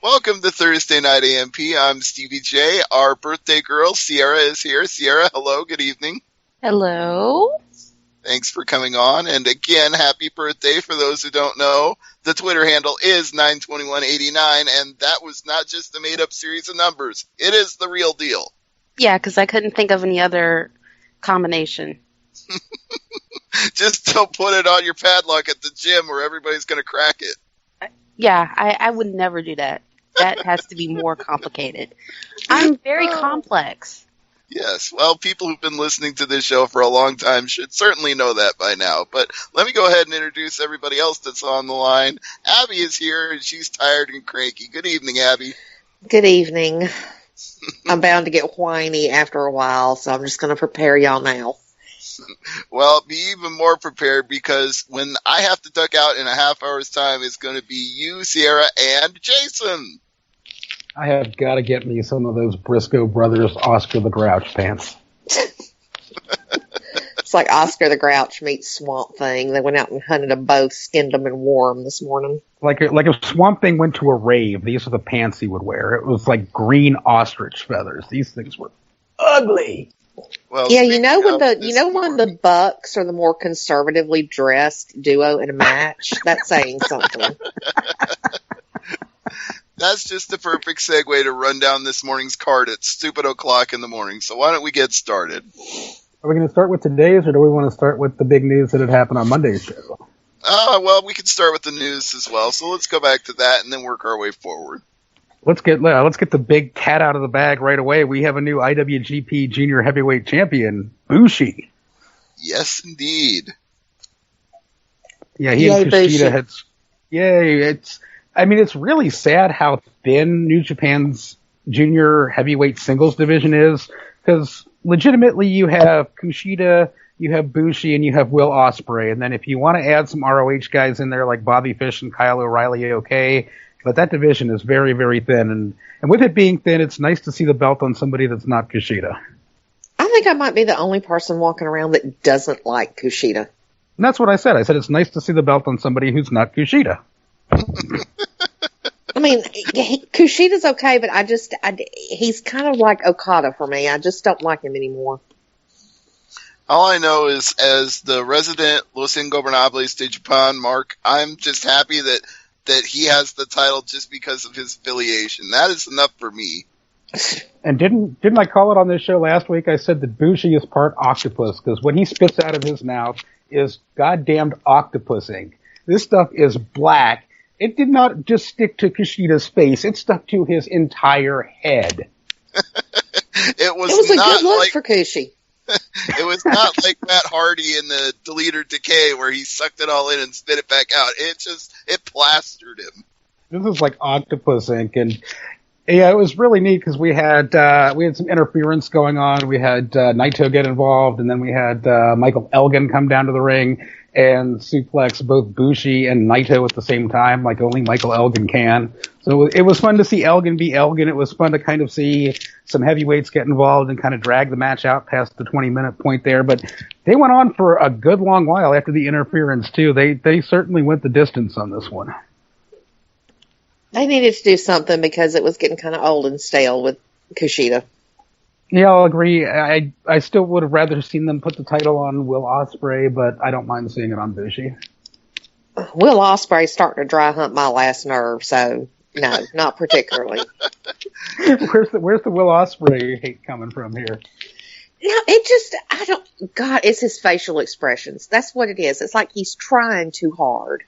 Welcome to Thursday Night AMP. I'm Stevie J. Our birthday girl, Ciara, is here. Ciara, hello, good evening. Hello. Thanks for coming on. And again, happy birthday for those who don't know. The Twitter handle is 92189, and that was not just a made-up series of numbers. It is the real deal. Yeah, because I couldn't think of any other combination. Just don't put it on your padlock at the gym where everybody's going to crack it. Yeah, I would never do that. That has to be more complicated. I'm very complex. Yes, well, people who've been listening to this show for a long time should certainly know that by now. But let me go ahead and introduce everybody else that's on the line. Abby is here, and she's tired and cranky. Good evening, Abby. Good evening. I'm bound to get whiny after a while, so I'm just going to prepare y'all now. Well, be even more prepared, because when I have to duck out in a half hour's time, it's going to be you, Ciara, and Jason. I have got to get me some of those Briscoe Brothers Oscar the Grouch pants. It's like Oscar the Grouch meets Swamp Thing. They went out and hunted them both, skinned them, and wore them this morning. Like if Swamp Thing went to a rave, these are the pants he would wear. It was like green ostrich feathers. These things were ugly. Well, yeah, when the Bucks are the more conservatively dressed duo in a match, that's saying something. That's just the perfect segue to run down this morning's card at stupid o'clock in the morning. So why don't we get started? Are we going to start with today's, or do we want to start with the big news that had happened on Monday's show? Well, we can start with the news as well. So let's go back to that and then work our way forward. Let's get the big cat out of the bag right away. We have a new IWGP Junior Heavyweight Champion, Bushi. Yes, indeed. Yeah, he and Kushida had. Yay! It's really sad how thin New Japan's Junior Heavyweight Singles division is, because legitimately you have Kushida, you have Bushi, and you have Will Ospreay, and then if you want to add some ROH guys in there like Bobby Fish and Kyle O'Reilly, okay. But that division is very, very thin. And with it being thin, it's nice to see the belt on somebody that's not Kushida. I think I might be the only person walking around that doesn't like Kushida. And that's what I said. I said it's nice to see the belt on somebody who's not Kushida. I mean, Kushida's okay, but he's kind of like Okada for me. I just don't like him anymore. All I know is, as the resident Los Ingobernables de Japan, Mark, I'm just happy that he has the title just because of his affiliation. That is enough for me. And didn't I call it on this show last week? I said that Bushi is part octopus, because what he spits out of his mouth is goddamned octopus ink. This stuff is black. It did not just stick to Kushida's face. It stuck to his entire head. It was a not good look like, for Kushi. It was not like Matt Hardy in the Delete or Decay where he sucked it all in and spit it back out. It plastered him. This is like octopus ink, and yeah, it was really neat because we had some interference going on. We had Naito get involved, and then we had Michael Elgin come down to the ring and suplex both Bushi and Naito at the same time, like only Michael Elgin can. So it was fun to see Elgin be Elgin. It was fun to kind of see some heavyweights get involved and kind of drag the match out past the 20-minute point there. But they went on for a good long while after the interference, too. They certainly went the distance on this one. They needed to do something because it was getting kind of old and stale with Kushida. Yeah, I'll agree. I still would have rather seen them put the title on Will Ospreay, but I don't mind seeing it on Bushi. Will Ospreay's starting to dry hump my last nerve, so no, not particularly. Where's the Will Ospreay hate coming from here? No, it's his facial expressions. That's what it is. It's like he's trying too hard.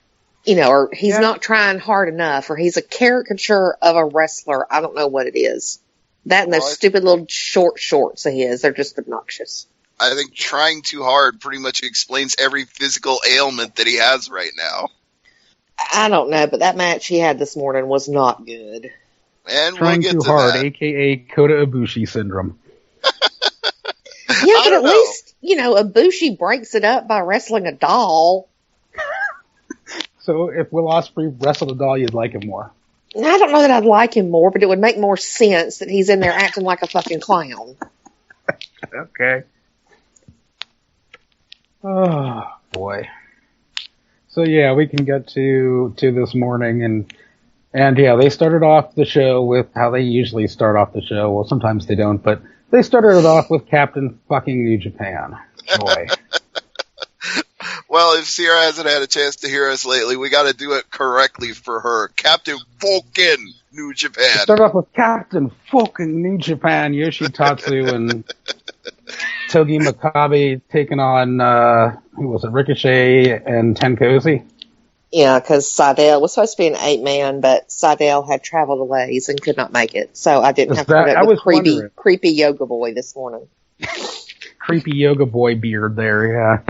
Or he's not trying hard enough, or he's a caricature of a wrestler. I don't know what it is. That and those stupid little short shorts of his, they're just obnoxious. I think trying too hard pretty much explains every physical ailment that he has right now. I don't know, but that match he had this morning was not good. And trying we'll get too to hard, that. a.k.a. Kota Ibushi syndrome. Yeah, but at least, Ibushi breaks it up by wrestling a doll. So if Will Ospreay wrestled a doll, you'd like him more. I don't know that I'd like him more, but it would make more sense that he's in there acting like a fucking clown. Okay. Oh, boy. So, yeah, we can get to this morning, and And yeah, they started off the show with how they usually start off the show. Well, sometimes they don't, but they started it off with Captain fucking New Japan. Joy. Well, if Ciara hasn't had a chance to hear us lately, we got to do it correctly for her. Captain fucking New Japan. Start off with Captain fucking New Japan, Yoshitatsu and Togi Makabe taking on, who was it, Ricochet and Tenkozy? Yeah, because Seidel was supposed to be an 8-man, but Seidel had travel delays and could not make it. So I didn't have to put up with creepy yoga boy this morning. Creepy yoga boy beard there, yeah.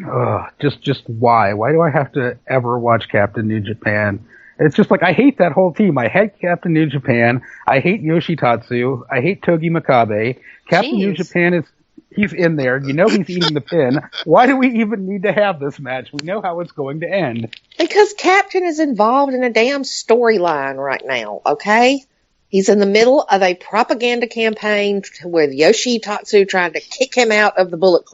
Ugh, just why? Why do I have to ever watch Captain New Japan? It's just like, I hate that whole team. I hate Captain New Japan. I hate Yoshitatsu. I hate Togi Makabe. Captain New Japan he's in there. You know he's eating the pin. Why do we even need to have this match? We know how it's going to end. Because Captain is involved in a damn storyline right now, okay? He's in the middle of a propaganda campaign with Yoshitatsu trying to kick him out of the Bullet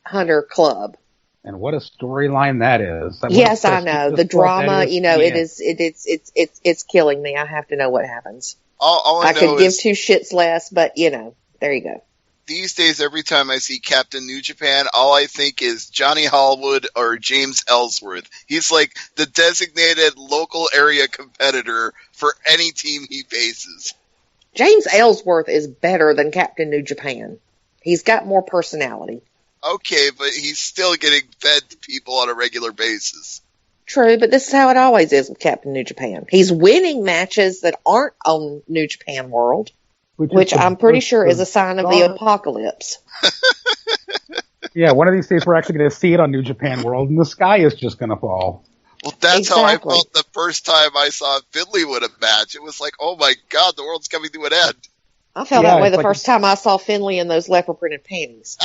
Hunter Club. And what a storyline that is. Yes, I know. The drama, it's killing me. I have to know what happens. All I could give two shits less, but, there you go. These days, every time I see Captain New Japan, all I think is Johnny Hallwood or James Ellsworth. He's like the designated local area competitor for any team he faces. James Ellsworth is better than Captain New Japan. He's got more personality. Okay, but he's still getting fed to people on a regular basis. True, but this is how it always is with Captain New Japan. He's winning matches that aren't on New Japan World. Which I'm pretty sure is a sign of the apocalypse. Yeah, one of these days we're actually going to see it on New Japan World, and the sky is just going to fall. Well, that's how I felt the first time I saw Finley win a match. It was like, oh my god, the world's coming to an end. I felt that way the first time I saw Finley in those leopard-printed panties.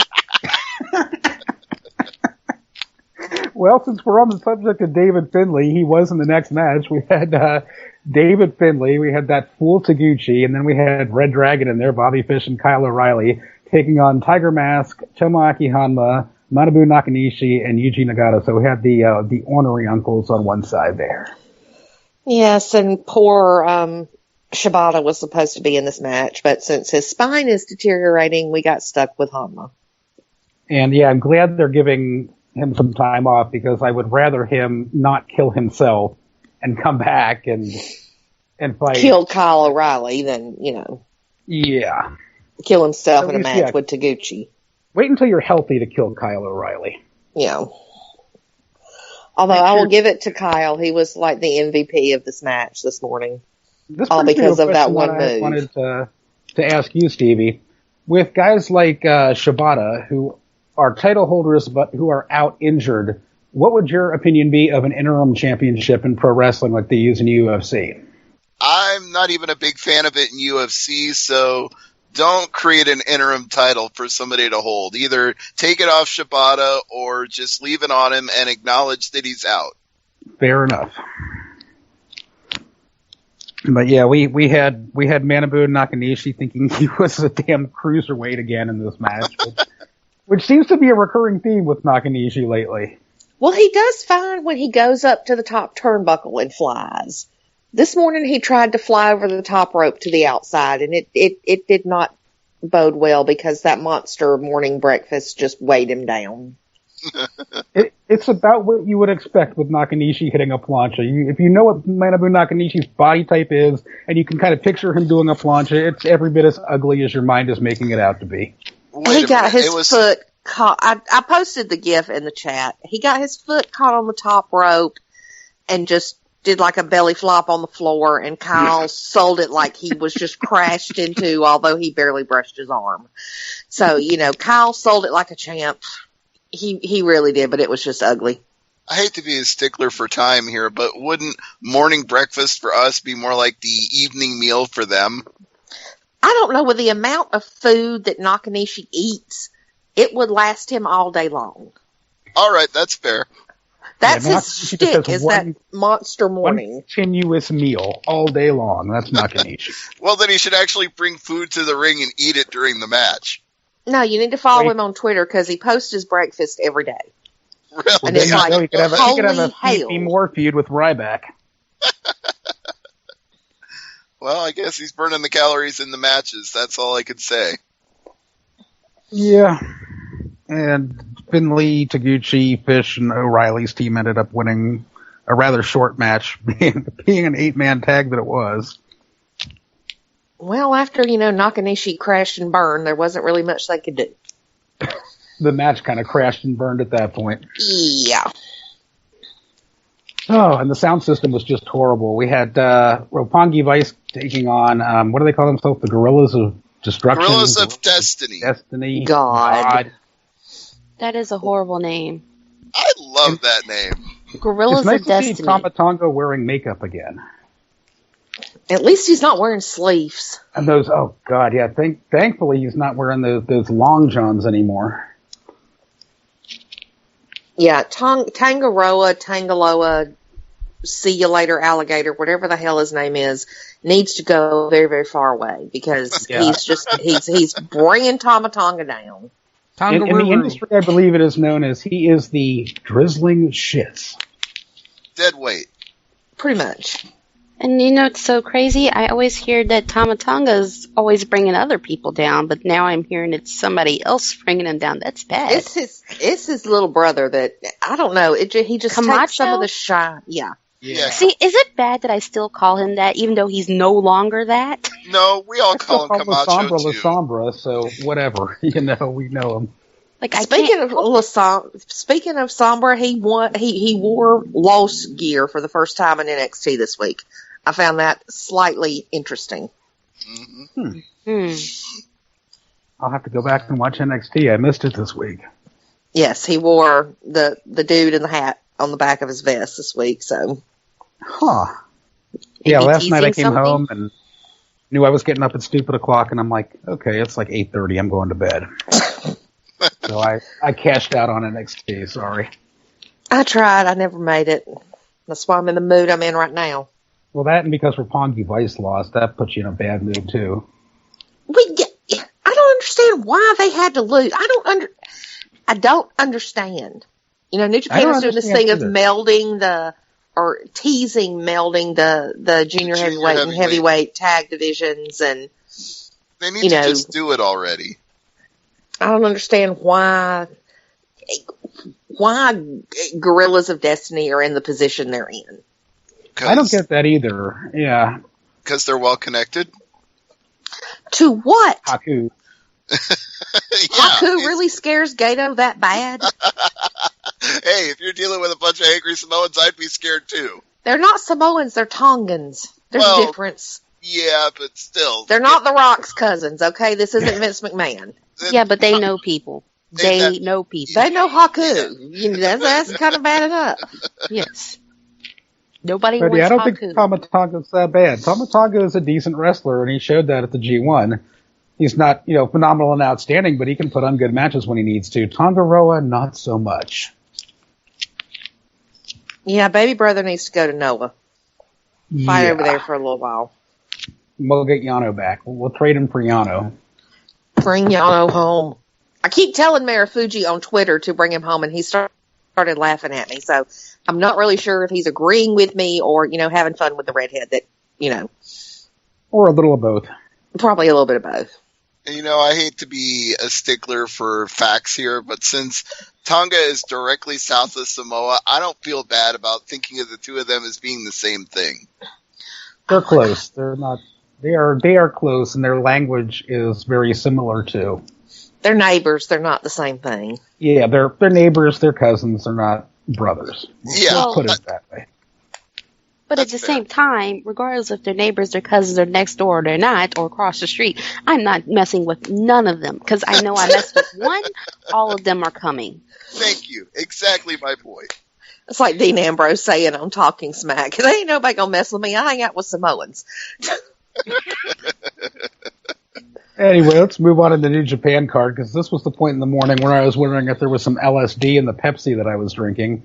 Well, since we're on the subject of David Finley, he was in the next match. We had David Finley, we had that fool Taguchi, and then we had Red Dragon in there, Bobby Fish and Kyle O'Reilly, taking on Tiger Mask, Tomoaki Hanma, Manabu Nakanishi, and Yuji Nagata. So we had the ornery uncles on one side there. Yes, and poor Shibata was supposed to be in this match, but since his spine is deteriorating, we got stuck with Hanma. And yeah, I'm glad they're giving him some time off, because I would rather him not kill himself and come back and fight. Kill Kyle O'Reilly than, Yeah. Kill himself in a match with Taguchi. Wait until you're healthy to kill Kyle O'Reilly. Yeah. Although I will give it to Kyle. He was like the MVP of this match this morning. All because of that one move. I wanted to ask you, Stevie. With guys like Shibata, who are title holders but who are out injured, what would your opinion be of an interim championship in pro wrestling like they use in UFC? I'm not even a big fan of it in UFC, so don't create an interim title for somebody to hold. Either take it off Shibata or just leave it on him and acknowledge that he's out. Fair enough. But yeah, we had Manabu Nakanishi thinking he was a damn cruiserweight again in this match, which seems to be a recurring theme with Nakanishi lately. Well, he does fine when he goes up to the top turnbuckle and flies. This morning he tried to fly over the top rope to the outside, and it did not bode well because that monster morning breakfast just weighed him down. It's about what you would expect with Nakanishi hitting a plancha. If you know what Manabu Nakanishi's body type is, and you can kind of picture him doing a plancha, it's every bit as ugly as your mind is making it out to be. He got his foot caught. I posted the GIF in the chat. He got his foot caught on the top rope and just did like a belly flop on the floor, and Kyle sold it like he was just crashed into, although he barely brushed his arm. So, Kyle sold it like a champ. He really did, but it was just ugly. I hate to be a stickler for time here, but wouldn't morning breakfast for us be more like the evening meal for them? I don't know, with the amount of food that Nakanishi eats, it would last him all day long. All right, that's fair. That's his shtick, is that monster morning. One continuous meal all day long. That's Nakanishi. Well, then he should actually bring food to the ring and eat it during the match. No, you need to follow him on Twitter because he posts his breakfast every day. Really? And it's like, he could have a hell. more feud with Ryback. Well, I guess he's burning the calories in the matches. That's all I could say. Yeah. And Finley, Taguchi, Fish, and O'Reilly's team ended up winning a rather short match, being an 8-man tag that it was. Well, after, Nakanishi crashed and burned, there wasn't really much they could do. The match kind of crashed and burned at that point. Yeah. Oh, and the sound system was just horrible. We had Roppongi Vice taking on, what do they call themselves? The Gorillas of Destruction? Gorillas of Destiny. Destiny. God. That is a horrible name. I love that name. Gorillas it's nice of to Destiny. see Tama Tonga wearing makeup again. At least he's not wearing sleeves. And those, oh God, yeah. Thankfully, he's not wearing those long johns anymore. Yeah, Tangaloa, see you later, alligator, whatever the hell his name is, needs to go very, very far away because he's bringing Tama Tonga down. In the industry, I believe it is known as he is the drizzling shits. Dead weight. Pretty much. And it's so crazy. I always hear that Tama Tonga's always bringing other people down, but now I'm hearing it's somebody else bringing him down. That's bad. It's his little brother that, I don't know, he just takes some of the shine. Yeah. See, is it bad that I still call him that, even though he's no longer that? No, we all call him Camacho too. Sombra, so whatever. we know him. Like, speaking of Sombra, he wore Los gear for the first time in NXT this week. I found that slightly interesting. Mm-hmm. I'll have to go back and watch NXT. I missed it this week. Yes, he wore the dude in the hat on the back of his vest this week. So, yeah. Last night I came home and knew I was getting up at stupid o'clock, and I'm like, okay, it's like 8:30. I'm going to bed. So I cashed out on NXT. Sorry. I tried. I never made it. That's why I'm in the mood I'm in right now. Well, that and because Roppongi Vice lost, that puts you in a bad mood too. I don't understand why they had to lose. I don't understand. New Japan is doing this thing of teasing melding the junior heavyweight and heavyweight tag divisions, and they need to just do it already. I don't understand why Gorillas of Destiny are in the position they're in. I don't get that either. Yeah. Because they're well connected? To what? Haku. Haku really scares Gato that bad? Hey, if you're dealing with a bunch of angry Samoans, I'd be scared too. They're not Samoans, they're Tongans. There's a difference. Yeah, but still. They're not The Rock's cousins, okay? This isn't Vince McMahon. Yeah, but they know people. They know people. They know Haku. Yeah. That's kind of bad enough. Yes. Nobody but wants I don't Haku. think Tama Tonga's that bad. Tama Tonga is a decent wrestler, and he showed that at the G1. He's not, phenomenal and outstanding, but he can put on good matches when he needs to. Tongaroa, not so much. Yeah, baby brother needs to go to Noah. Fight over there for a little while. We'll get Yano back. We'll trade him for Yano. Bring Yano home. I keep telling Marufuji on Twitter to bring him home, and he started laughing at me. So I'm not really sure if he's agreeing with me or, having fun with the redhead that, Or a little of both. Probably a little bit of both. I hate to be a stickler for facts here, but since Tonga is directly south of Samoa, I don't feel bad about thinking of the two of them as being the same thing. They're close. They're not. They are close, and their language is very similar too. They're neighbors. They're not the same thing. Yeah, they're neighbors. They're cousins. They're not brothers. Yeah, put it that way. But at the same time, regardless if they're neighbors, their cousins, or next door, or they're not, or across the street, I'm not messing with none of them. Because I know I messed with one, all of them are coming. Thank you. Exactly my point. It's like Dean Ambrose saying I'm talking smack. There ain't nobody gonna mess with me. I hang out with Samoans. Anyway, let's move on to the New Japan card, because this was the point in the morning where I was wondering if there was some LSD in the Pepsi that I was drinking.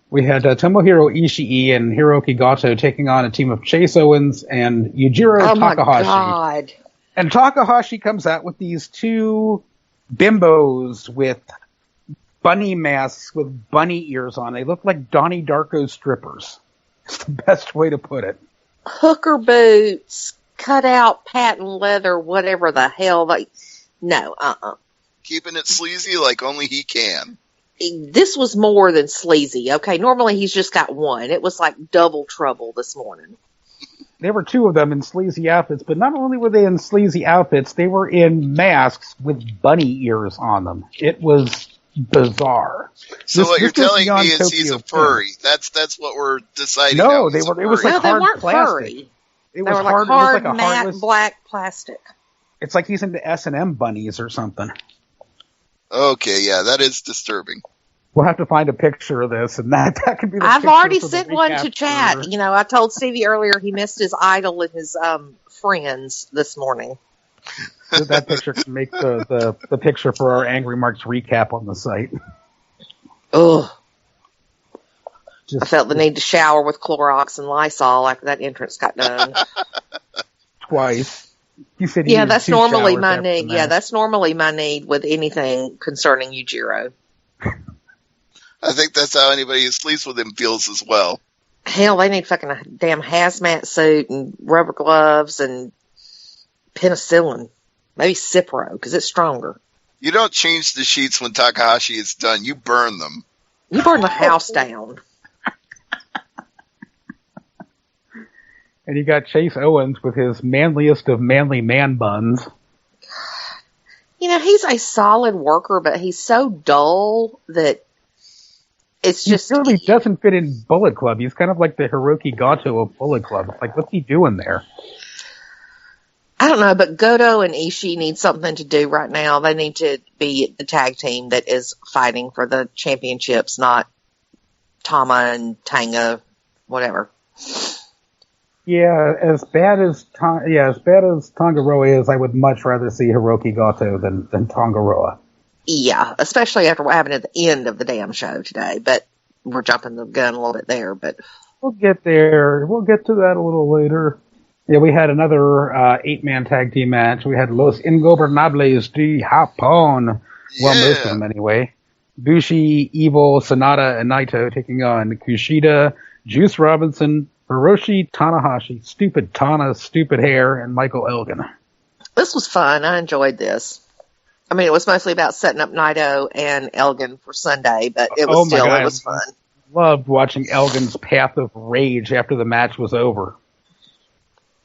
We had Tomohiro Ishii and Hiroki Goto taking on a team of Chase Owens and Yujiro Takahashi. My God. And Takahashi comes out with these two bimbos with bunny masks with bunny ears on. They look like Donnie Darko strippers. It's the best way to put it. Hooker boots, cut out patent leather, whatever the hell no, Keeping it sleazy like only he can. This was more than sleazy, okay? Normally he's just got one. It was like double trouble this morning. There were two of them in sleazy outfits, but not only were they in sleazy outfits, they were in masks with bunny ears on them. It was bizarre. So what you're telling me is he's a furry. That's what we're deciding. No, it was like hard they weren't plastic. Furry. It they was were hard, like hard, it was like a matte, heartless, black plastic. It's like he's into S&M bunnies or something. Okay, yeah, that is disturbing. We'll have to find a picture of this, and that could be the I've picture already for sent the one recap to chat. for- You know, I told Stevie earlier he missed his idol and his friends this morning. So that picture can make the picture for our Angry Marks recap on the site. Ugh. I felt the need to shower with Clorox and Lysol after that entrance got done. Twice. You said that's normally my need. Yeah, that's normally my need with anything concerning Yujiro. I think that's how anybody who sleeps with him feels as well. Hell, they need fucking a damn hazmat suit and rubber gloves and penicillin. Maybe Cipro, because it's stronger. You don't change the sheets when Takahashi is done. You burn them. You burn the house down. And you got Chase Owens with his manliest of manly man buns. You know, he's a solid worker, but he's so dull that it's just... He really doesn't fit in Bullet Club. He's kind of like the Hiroki Goto of Bullet Club. It's like, what's he doing there? I don't know, but Goto and Ishii need something to do right now. They need to be the tag team that is fighting for the championships, not Tama and Tanga, whatever. Yeah, as bad as Tangaroa is, I would much rather see Hiroki Goto than Tangaroa. Yeah, especially after what happened at the end of the damn show today. But we're jumping the gun a little bit there. But we'll get there. We'll get to that a little later. Yeah, we had another 8-man tag team match. We had Los Ingobernables de Japón. Well, most of them anyway. Bushi, Evil, Sonata, and Naito taking on Kushida, Juice Robinson, Hiroshi Tanahashi, Stupid Tana, Stupid Hair, and Michael Elgin. This was fun. I enjoyed this. I mean, it was mostly about setting up Naito and Elgin for Sunday, but it was it was fun. Loved watching Elgin's path of rage after the match was over.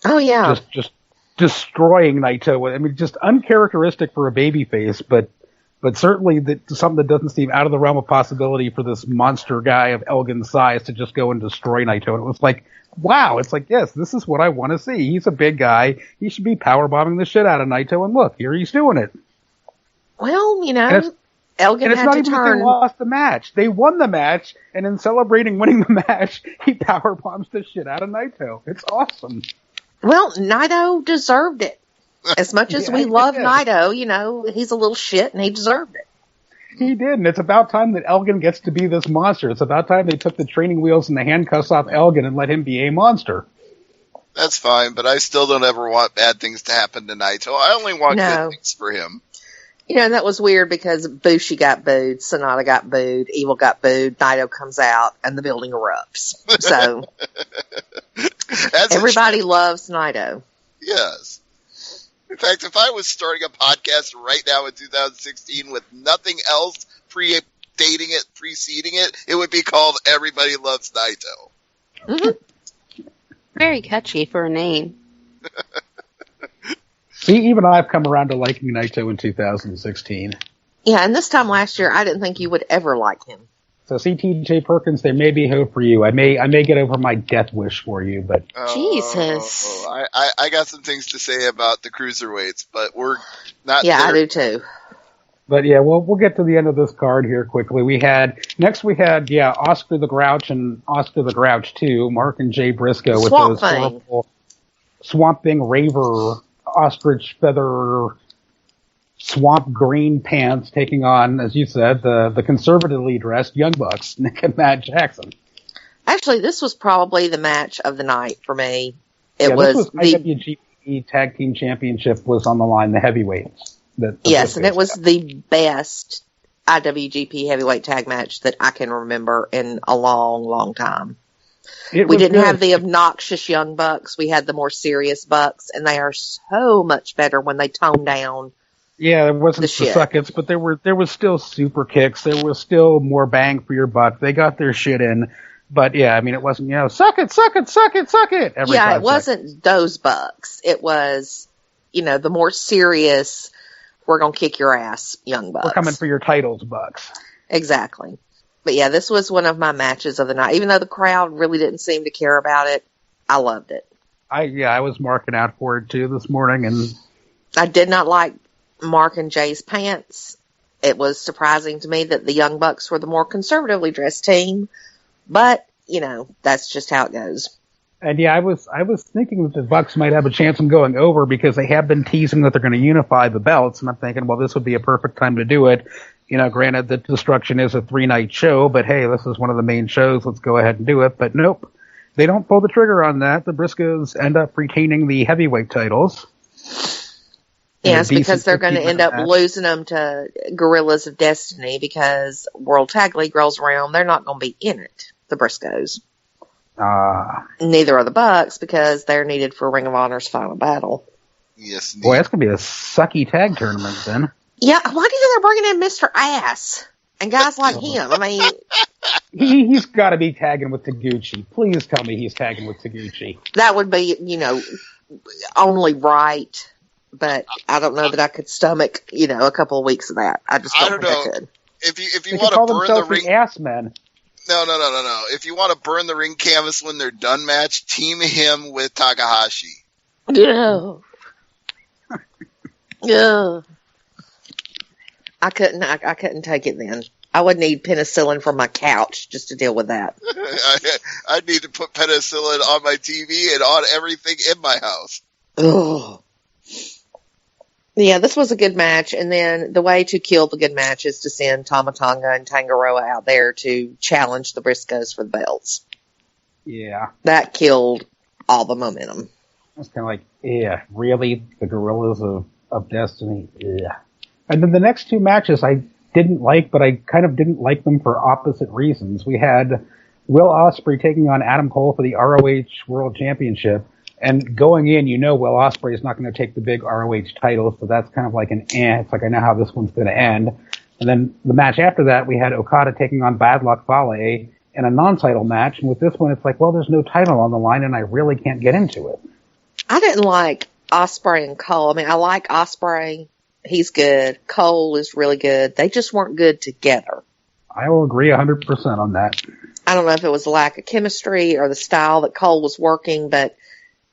Oh, yeah. Just destroying Naito. I mean, just uncharacteristic for a babyface, but certainly something that doesn't seem out of the realm of possibility for this monster guy of Elgin's size to just go and destroy Naito. And it was like, wow, it's like, yes, this is what I want to see. He's a big guy. He should be powerbombing the shit out of Naito, and look, here he's doing it. Well, you know, Elgin and it's had not to even turn. that they lost the match. They won the match, and in celebrating winning the match, he powerbombs the shit out of Naito. It's awesome. Well, Naito deserved it. As much as we love Naito, you know, he's a little shit, and he deserved it. He did, and it's about time that Elgin gets to be this monster. It's about time they took the training wheels and the handcuffs off Elgin and let him be a monster. That's fine, but I still don't ever want bad things to happen to Naito. I only want good things for him. You know, and that was weird because Bushi got booed, Sonata got booed, Evil got booed, Naito comes out, and the building erupts. So, everybody loves Naito. Yes. In fact, if I was starting a podcast right now in 2016 with nothing else preceding it, it would be called Everybody Loves Naito. Mm-hmm. Very catchy for a name. See, even I've come around to liking Naito in 2016. Yeah, and this time last year, I didn't think you would ever like him. So, see, TJ Perkins, there may be hope for you. I may get over my death wish for you, but Jesus, I got some things to say about the cruiserweights, but we're not. Yeah, there. I do too. But yeah, we'll get to the end of this card here quickly. We had Oscar the Grouch and Oscar the Grouch 2, Mark and Jay Briscoe with those horrible Swamp Thing Raver ostrich feather swamp green pants taking on, as you said, the conservatively dressed Young Bucks, Nick and Matt Jackson. Actually, this was probably the match of the night for me. This was IWGP Tag Team Championship was on the line, the heavyweights. Yes, and it was the best IWGP Heavyweight Tag Match that I can remember in a long, long time. We didn't have the obnoxious young bucks. We had the more serious bucks, and they are so much better when they tone down. Yeah, there wasn't the suckets, but there was still super kicks. There was still more bang for your buck. They got their shit in. But yeah, I mean, it wasn't, suck it. It wasn't those bucks. It was, the more serious, we're going to kick your ass, young bucks. We're coming for your titles, bucks. Exactly. But yeah, this was one of my matches of the night. Even though the crowd really didn't seem to care about it, I loved it. I was marking out for it too this morning, and I did not like Mark and Jay's pants. It was surprising to me that the Young Bucks were the more conservatively dressed team, but that's just how it goes. And yeah, I was thinking that the Bucks might have a chance of going over because they have been teasing that they're going to unify the belts, and I'm thinking, well, this would be a perfect time to do it. Granted that Destruction is a 3-night show, but hey, this is one of the main shows. Let's go ahead and do it. But nope, they don't pull the trigger on that. The Briscoes end up retaining the heavyweight titles. Yes, because they're going to end up losing them to Gorillas of Destiny because World Tag League rolls around. They're not going to be in it, the Briscoes. Neither are the Bucks because they're needed for Ring of Honor's final battle. Yes, indeed. Boy, that's going to be a sucky tag tournament then. Yeah, why do you think they're bringing in Mr. Ass and guys like him? I mean, he's got to be tagging with Taguchi. Please tell me he's tagging with Taguchi. That would be, only right. But I don't know that I could stomach, a couple of weeks of that. I just don't think I could. If you want to burn the ring, ass men. No. If you want to burn the ring canvas when they're done match, team him with Takahashi. Yeah. Yeah. I couldn't take it then. I would need penicillin from my couch just to deal with that. I'd need to put penicillin on my TV and on everything in my house. Ugh. Yeah, this was a good match, and then the way to kill the good match is to send Tama Tonga and Tangaroa out there to challenge the Briscoes for the belts. Yeah. That killed all the momentum. It's kind of like, yeah, really? The Gorillas of Destiny? Yeah. And then the next two matches I didn't like, but I kind of didn't like them for opposite reasons. We had Will Ospreay taking on Adam Cole for the ROH World Championship. And going in, Will Ospreay is not going to take the big ROH title, so that's kind of like it's like I know how this one's going to end. And then the match after that, we had Okada taking on Bad Luck Fale in a non-title match. And with this one, it's like, well, there's no title on the line, and I really can't get into it. I didn't like Ospreay and Cole. I mean, I like Ospreay. He's good. Cole is really good. They just weren't good together. I will agree 100% on that. I don't know if it was the lack of chemistry or the style that Cole was working, but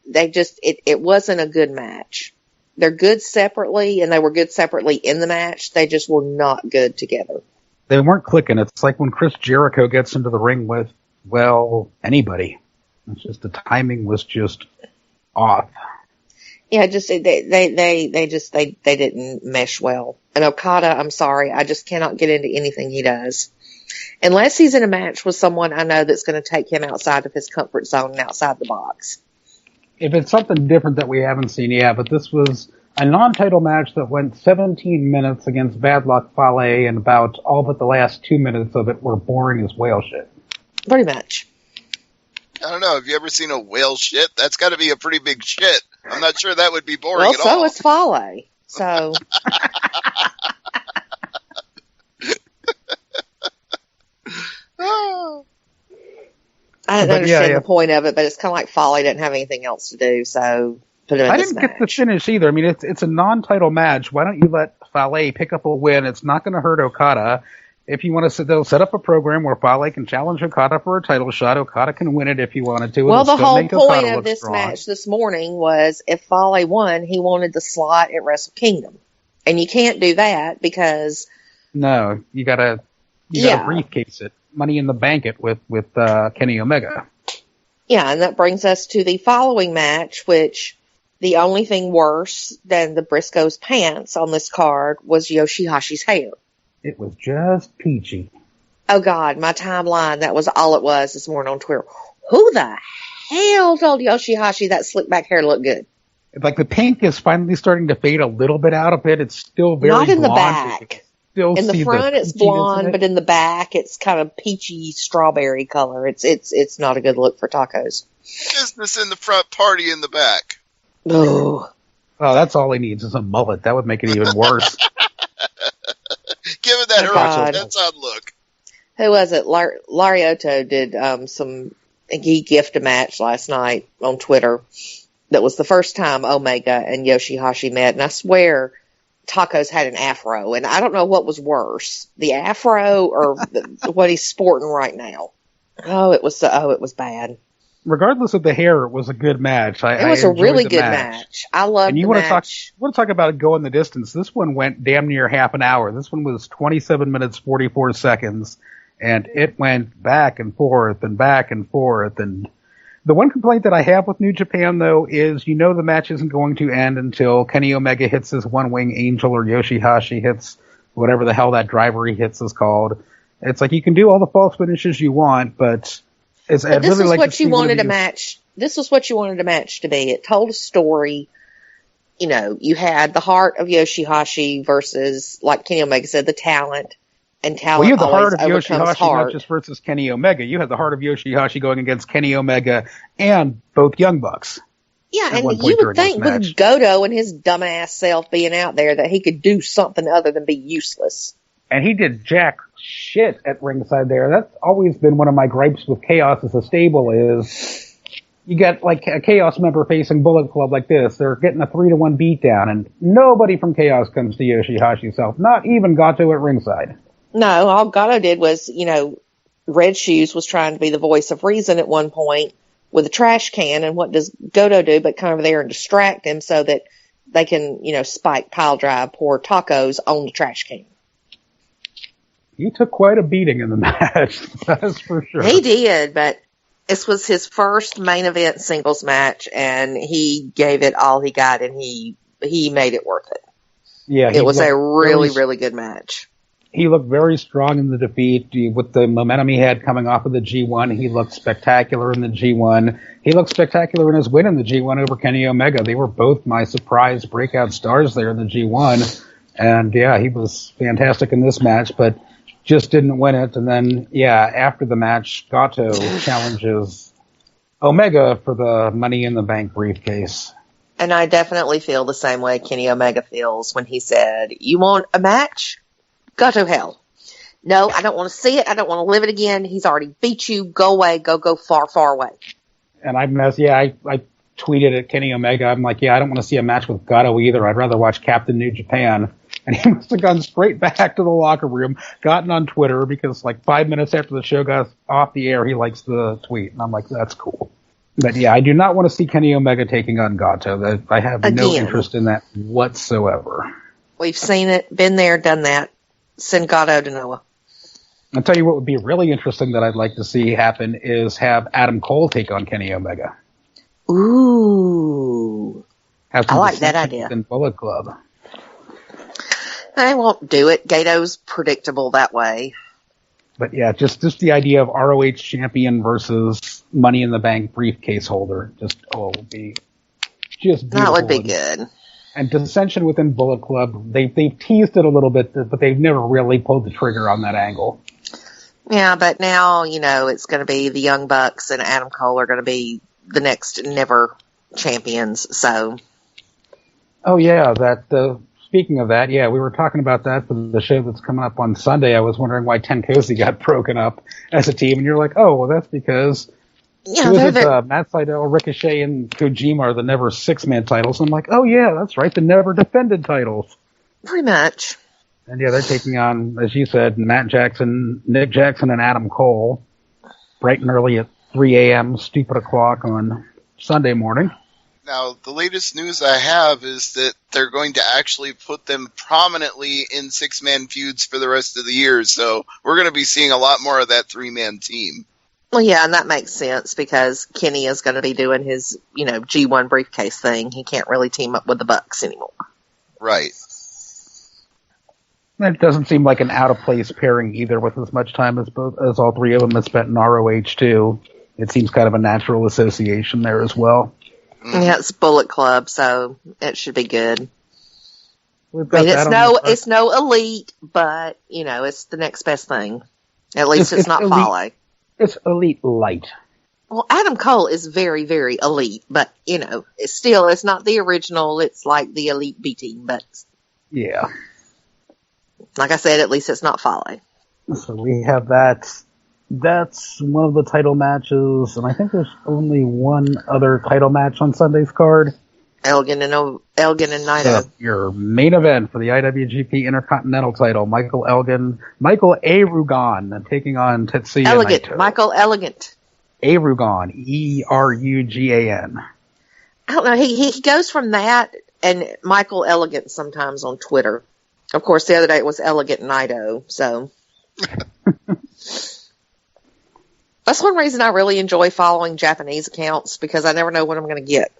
they just, it wasn't a good match. They're good separately, and they were good separately in the match. They just were not good together. They weren't clicking. It's like when Chris Jericho gets into the ring with, well, anybody. It's just the timing was just off. Yeah, just they didn't mesh well. And Okada, I'm sorry, I just cannot get into anything he does. Unless he's in a match with someone I know that's going to take him outside of his comfort zone and outside the box. If it's something different that we haven't seen, yeah, but this was a non-title match that went 17 minutes against Bad Luck Fale, and about all but the last 2 minutes of it were boring as whale shit. Pretty much. I don't know. Have you ever seen a whale shit? That's got to be a pretty big shit. I'm not sure that would be boring at all. Well, so is Fale. So. I didn't understand the point of it, but it's kind of like Fale didn't have anything else to do, so put him in this match. I didn't get the finish either. I mean, it's a non-title match. Why don't you let Fale pick up a win? It's not going to hurt Okada. If you want to, they'll set up a program where Fale can challenge Okada for a title shot. Okada can win it if he wanted to. Well, the whole point of this match this morning was if Fale won, he wanted the slot at Wrestle Kingdom. And you can't do that because... No, you gotta briefcase it. Money in the bank it with Kenny Omega. Yeah, and that brings us to the following match, which the only thing worse than the Briscoes' pants on this card was Yoshihashi's hair. It was just peachy. Oh, God, my timeline, that was all it was this morning on Twitter. Who the hell told Yoshihashi that slick back hair looked good? Like, the pink is finally starting to fade a little bit out of it. It's still very not in blonde. The back. It's still in see the front it's blonde, but in the back it's kind of peachy strawberry color. It's not a good look for tacos. Business in the front, party in the back. Oh, that's all he needs is a mullet. That would make it even worse. Give it that God. heads-on look. Who was it? Larioto did he gifted a match last night on Twitter. That was the first time Omega and Yoshihashi met, and I swear Tacos had an afro, and I don't know what was worse, the afro or what he's sporting right now. It was bad. Regardless of the hair, it was a good match. It was a really good match. I loved the match. You want to talk about going the distance? This one went damn near half an hour. This one was 27 minutes, 44 seconds, and it went back and forth and back and forth. And the one complaint that I have with New Japan, though, is the match isn't going to end until Kenny Omega hits his one-wing angel or Yoshihashi hits whatever the hell that driver he hits is called. It's like you can do all the false finishes you want, but this was what you wanted a match. This was what you wanted a match to be. It told a story. You had the heart of Yoshihashi versus, like Kenny Omega said, the talent. And talent you had the heart of Yoshihashi, not just versus Kenny Omega. You had the heart of Yoshihashi going against Kenny Omega and both Young Bucks. Yeah, and you would think with Goto and his dumbass self being out there that he could do something other than be useless. And he did jack shit at ringside there. That's always been one of my gripes with Chaos as a stable is you get like a Chaos member facing Bullet Club like this. They're getting a 3-1 beatdown, and nobody from Chaos comes to Yoshihashi's help. Not even Goto at ringside. No, all Goto did was, Red Shoes was trying to be the voice of reason at one point with a trash can, and what does Goto do but come over there and distract him so that they can, spike, pile drive, pour tacos on the trash can. He took quite a beating in the match, that's for sure. He did, but this was his first main event singles match, and he gave it all he got, and he made it worth it. Yeah, it was a really, really good match. He looked very strong in the defeat. With the momentum he had coming off of the G1, he looked spectacular in the G1. He looked spectacular in his win in the G1 over Kenny Omega. They were both my surprise breakout stars there in the G1. And, yeah, he was fantastic in this match, but just didn't win it. And then, after the match, Goto challenges Omega for the Money in the Bank briefcase. And I definitely feel the same way Kenny Omega feels when he said, "You want a match? Go to hell. No, I don't want to see it. I don't want to live it again. He's already beat you. Go away. Go far, far away." And I tweeted at Kenny Omega. I'm like, I don't want to see a match with Goto either. I'd rather watch Captain New Japan. And he must have gone straight back to the locker room, gotten on Twitter, because like 5 minutes after the show got off the air, he likes the tweet. And I'm like, that's cool. But I do not want to see Kenny Omega taking on Goto. I have no interest in that whatsoever. We've seen it, been there, done that. Send Goto to Noah. I'll tell you what would be really interesting that I'd like to see happen is have Adam Cole take on Kenny Omega. Ooh. I like that idea. In Bullet Club. I won't do it. Gato's predictable that way. But just the idea of ROH champion versus Money in the Bank briefcase holder would be just beautiful. That would be good. And dissension within Bullet Club, they've teased it a little bit, but they've never really pulled the trigger on that angle. Yeah, but now, it's going to be the Young Bucks and Adam Cole are going to be the next never champions, so. Oh, yeah, speaking of that, we were talking about that for the show that's coming up on Sunday. I was wondering why Tenkosi got broken up as a team, and you're like, oh, well, that's because Matt Sydal, Ricochet, and Kojima are the never six-man titles. I'm like, oh, yeah, that's right, the never defended titles. Pretty much. And, they're taking on, as you said, Matt Jackson, Nick Jackson, and Adam Cole bright and early at 3 a.m., stupid o'clock on Sunday morning. Now, the latest news I have is that they're going to actually put them prominently in six-man feuds for the rest of the year, so we're going to be seeing a lot more of that three-man team. Well, yeah, and that makes sense because Kenny is going to be doing his, G1 briefcase thing. He can't really team up with the Bucks anymore. Right. That doesn't seem like an out-of-place pairing either with as much time as all three of them have spent in ROH, too. It seems kind of a natural association there as well. Yeah, it's Bullet Club, so it should be good. We've I got mean, that it's no elite, but it's the next best thing. At least it's not elite. Fale. It's elite light. Well, Adam Cole is very, very elite, but it's not the original. It's like the elite B team, but yeah. Like I said, at least it's not Fale. So we have that. That's one of the title matches, and I think there's only one other title match on Sunday's card. Elgin and Naito. Your main event for the IWGP Intercontinental title, Michael A. Rugan, taking on Tetsuya Naito. Michael Elegant. A. Rugan, Erugan. I don't know. He goes from that and Michael Elegant sometimes on Twitter. Of course, the other day it was Elegant Naito. So that's one reason I really enjoy following Japanese accounts, because I never know what I'm going to get.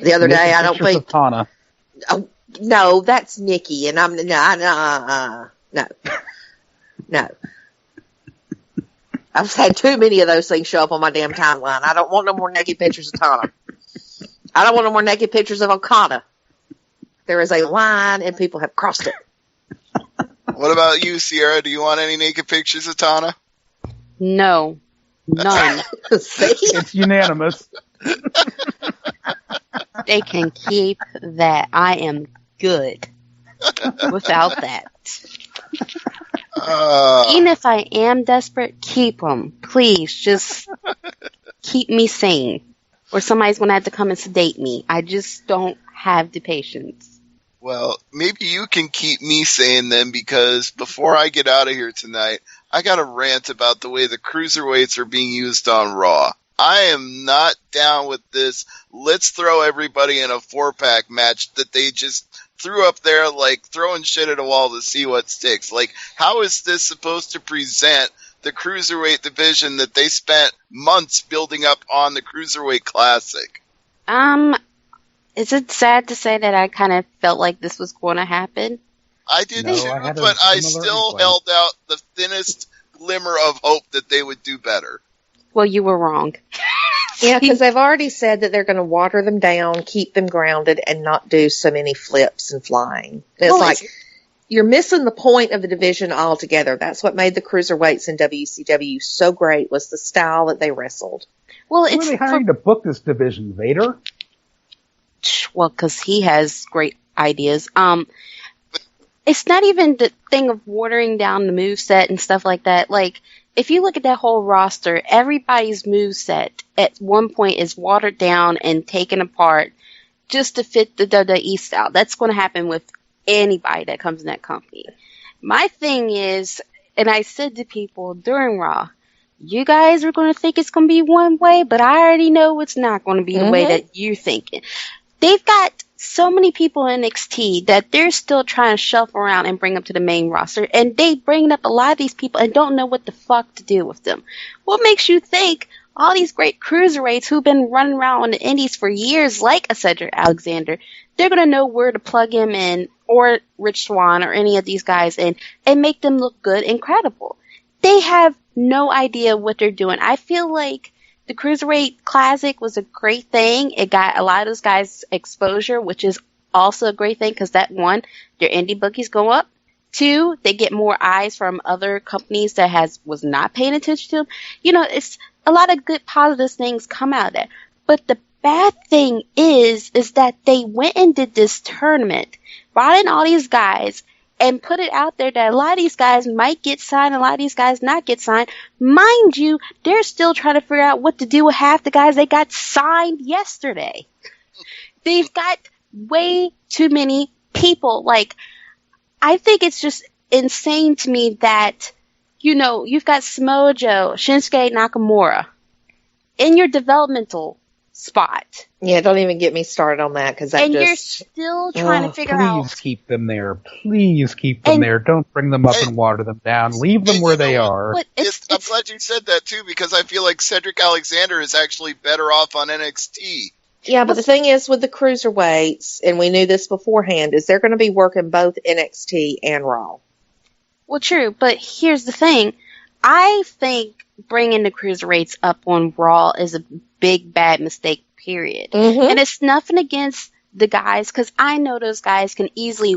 The other day, I don't think. Tana. Oh, no, that's Nikki, and I'm no. I've had too many of those things show up on my damn timeline. I don't want no more naked pictures of Tana. I don't want no more naked pictures of Okada. There is a line, and people have crossed it. What about you, Ciara? Do you want any naked pictures of Tana? No. None. See? It's unanimous. They can keep that. I am good without that. Even if I am desperate, keep them. Please, just keep me sane. Or somebody's going to have to come and sedate me. I just don't have the patience. Well, maybe you can keep me sane then, because before I get out of here tonight, I got a rant about the way the cruiserweights are being used on Raw. I am not down with this. Let's throw everybody in a 4-pack match that they just threw up there like throwing shit at a wall to see what sticks. Like, how is this supposed to present the cruiserweight division that they spent months building up on the Cruiserweight Classic? Is it sad to say that I kind of felt like this was going to happen? I did too, but I still held out the thinnest glimmer of hope that they would do better. Well, you were wrong. Yeah, because they've already said that they're going to water them down, keep them grounded, and not do so many flips and flying. It's you're missing the point of the division altogether. That's what made the cruiserweights in WCW so great, was the style that they wrestled. Well, Who are they hiring to book this division? Vader? Well, because he has great ideas. It's not even the thing of watering down the moveset and stuff like that. Like, if you look at that whole roster, everybody's moveset at one point is watered down and taken apart just to fit the WWE style. That's going to happen with anybody that comes in that company. My thing is, and I said to people during Raw, you guys are going to think it's going to be one way, but I already know it's not going to be the way that you're thinking. They've got so many people in NXT that they're still trying to shuffle around and bring up to the main roster, and they bring up a lot of these people and don't know what the fuck to do with them. What makes you think all these great cruiserweights who've been running around on the indies for years, like a Cedric Alexander, they're going to know where to plug him in, or Rich Swann, or any of these guys in, and make them look good and credible? They have no idea what they're doing. I feel like the Cruiserweight Classic was a great thing. It got a lot of those guys exposure, which is also a great thing, because that, one, their indie bookies go up. Two, they get more eyes from other companies that was not paying attention to them. It's a lot of good positive things come out of that. But the bad thing is that they went and did this tournament, brought in all these guys, and put it out there that a lot of these guys might get signed, a lot of these guys not get signed. Mind you, they're still trying to figure out what to do with half the guys they got signed yesterday. They've got way too many people. Like, I think it's just insane to me that, you've got Samoa Joe, Shinsuke Nakamura in your developmental spot. Yeah, don't even get me started on that, because you're still trying to figure out. Please keep them there. Please keep them there. Don't bring them up and water them down. Leave them where they are. I'm glad you said that too, because I feel like Cedric Alexander is actually better off on NXT. Yeah, but the thing is with the cruiserweights, and we knew this beforehand, is they're going to be working both NXT and Raw. Well, true, but here's the thing. I think bringing the cruiserweights up on Raw is a big bad mistake, period. And it's nothing against the guys, because I know those guys can easily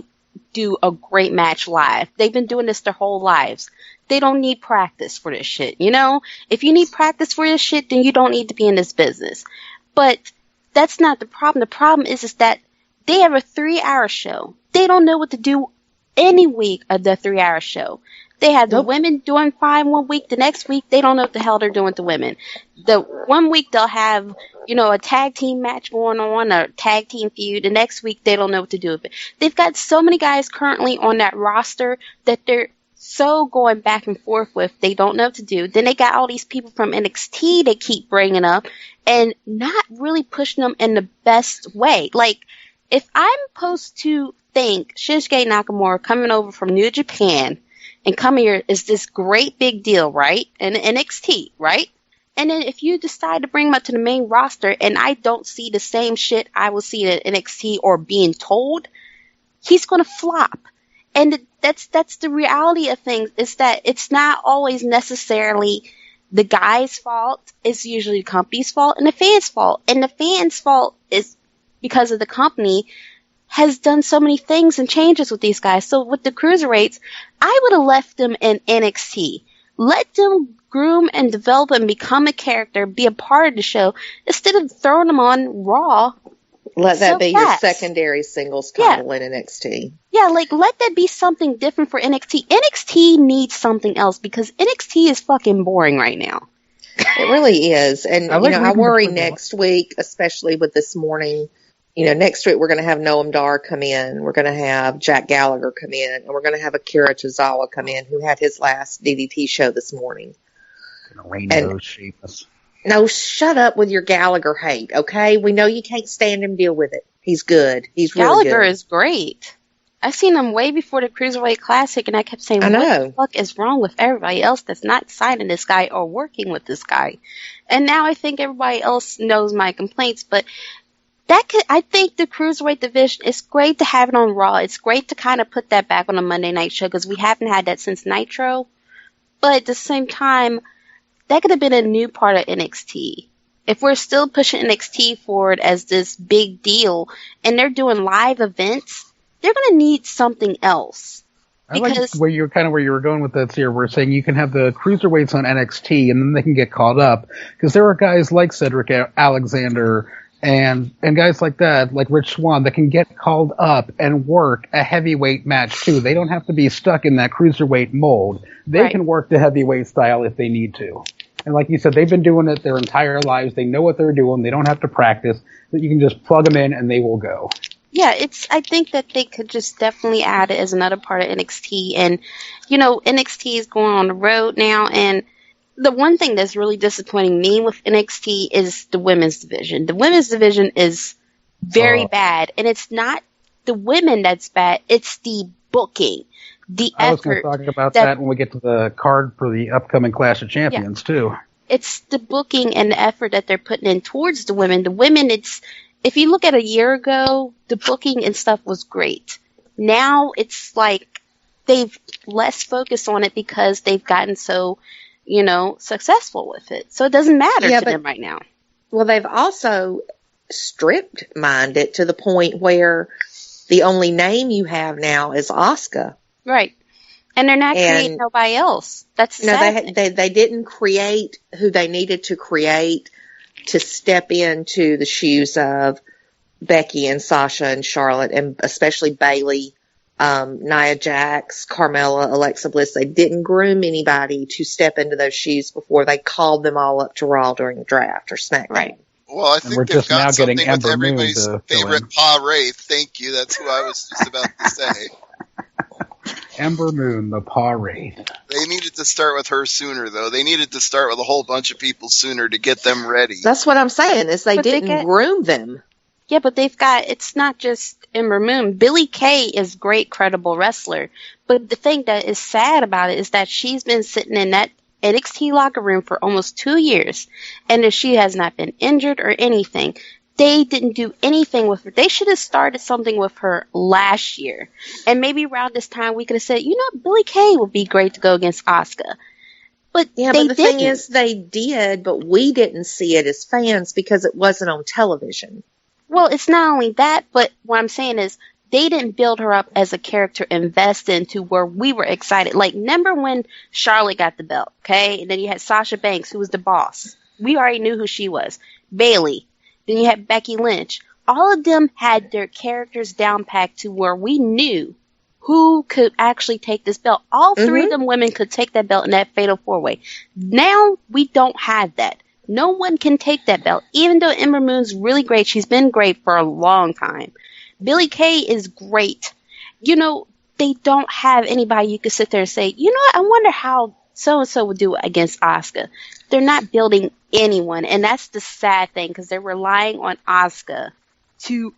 do a great match live. They've been doing this their whole lives. They don't need practice for this shit, you know? If you need practice for this shit, then you don't need to be in this business. But that's not the problem. The problem is that they have a 3-hour show. They don't know what to do any week of the 3-hour show. They have the women doing fine one week. The next week, they don't know what the hell they're doing with the women. The one week, they'll have, a tag team match going on, a tag team feud. The next week, they don't know what to do with it. They've got so many guys currently on that roster that they're so going back and forth with. They don't know what to do. Then they got all these people from NXT they keep bringing up and not really pushing them in the best way. Like, if I'm supposed to think Shinsuke Nakamura coming over from New Japan and coming here is this great big deal, right? And NXT, right? And then if you decide to bring him up to the main roster and I don't see the same shit I will see at NXT or being told, he's going to flop. And that's the reality of things, is that it's not always necessarily the guy's fault. It's usually the company's fault and the fans' fault. And the fans' fault is because of the company has done so many things and changes with these guys. So with the cruiserweights, I would have left them in NXT. Let them groom and develop and become a character, be a part of the show, instead of throwing them on Raw. Let that be your secondary singles title in NXT. Yeah, like, let that be something different for NXT. NXT needs something else because NXT is fucking boring right now. It really is. And, I worry next week, especially with this morning. Next week we're going to have Noam Dar come in. We're going to have Jack Gallagher come in. And we're going to have Akira Tozawa come in, who had his last DDT show this morning. Rainbow Sheamus. No, shut up with your Gallagher hate, okay? We know you can't stand him, deal with it. He's good. He's really good. Gallagher is great. I've seen him way before the Cruiserweight Classic, and I kept saying, what the fuck is wrong with everybody else that's not signing this guy or working with this guy? And now I think everybody else knows my complaints, but I think the Cruiserweight division, it's great to have it on Raw. It's great to kind of put that back on a Monday night show because we haven't had that since Nitro. But at the same time, that could have been a new part of NXT. If we're still pushing NXT forward as this big deal and they're doing live events, they're going to need something else. I like where you were going with that here. We're saying you can have the cruiserweights on NXT and then they can get called up because there are guys like Cedric Alexander and guys like that, like Rich Swann, that can get called up and work a heavyweight match too. They don't have to be stuck in that cruiserweight mold. They can work the heavyweight style if they need to. And like you said, they've been doing it their entire lives. They know what they're doing. They don't have to practice. You can just plug them in and they will go. Yeah, I think that they could just definitely add it as another part of NXT. And, NXT is going on the road now. And the one thing that's really disappointing me with NXT is the women's division. The women's division is very bad. And it's not the women that's bad. It's the booking. I was going to talk about that when we get to the card for the upcoming Clash of Champions, too. It's the booking and the effort that they're putting in towards the women. The women, if you look at a year ago, the booking and stuff was great. Now it's like they've less focus on it because they've gotten so, successful with it. So it doesn't matter to them right now. Well, they've also stripped mined it to the point where the only name you have now is Asuka. Right. And they're not creating nobody else. That's they didn't create who they needed to create to step into the shoes of Becky and Sasha and Charlotte, and especially Bayley, Nia Jax, Carmella, Alexa Bliss. They didn't groom anybody to step into those shoes before they called them all up to Raw during the draft or SmackDown. Right. Well, I think they've got something with everybody's favorite Pa Wraith. Thank you. That's who I was just about to say. Ember Moon, the Pa Wraith. They needed to start with her sooner, though. They needed to start with a whole bunch of people sooner to get them ready. That's what I'm saying, is they didn't groom them. Yeah, but it's not just Ember Moon. Billie Kay is a great, credible wrestler. But the thing that is sad about it is that she's been sitting in that NXT locker room for almost 2 years, and if she has not been injured or anything. They didn't do anything with her. They should have started something with her last year. And maybe around this time we could have said, Billie Kay would be great to go against Asuka. But the thing is, they did, but we didn't see it as fans because it wasn't on television. Well, it's not only that, but what I'm saying is they didn't build her up as a character, invest into where we were excited. Like, remember when Charlotte got the belt, okay? And then you had Sasha Banks, who was the boss. We already knew who she was. Bailey. Then you had Becky Lynch. All of them had their characters down packed to where we knew who could actually take this belt. All three of them women could take that belt in that fatal four-way. Now we don't have that. No one can take that belt. Even though Ember Moon's really great, she's been great for a long time. Billie Kay is great. You know, they don't have anybody you could sit there and say, you know what, I wonder how so-and-so would do against Asuka. They're not building anyone, and that's the sad thing, because they're relying on Asuka to,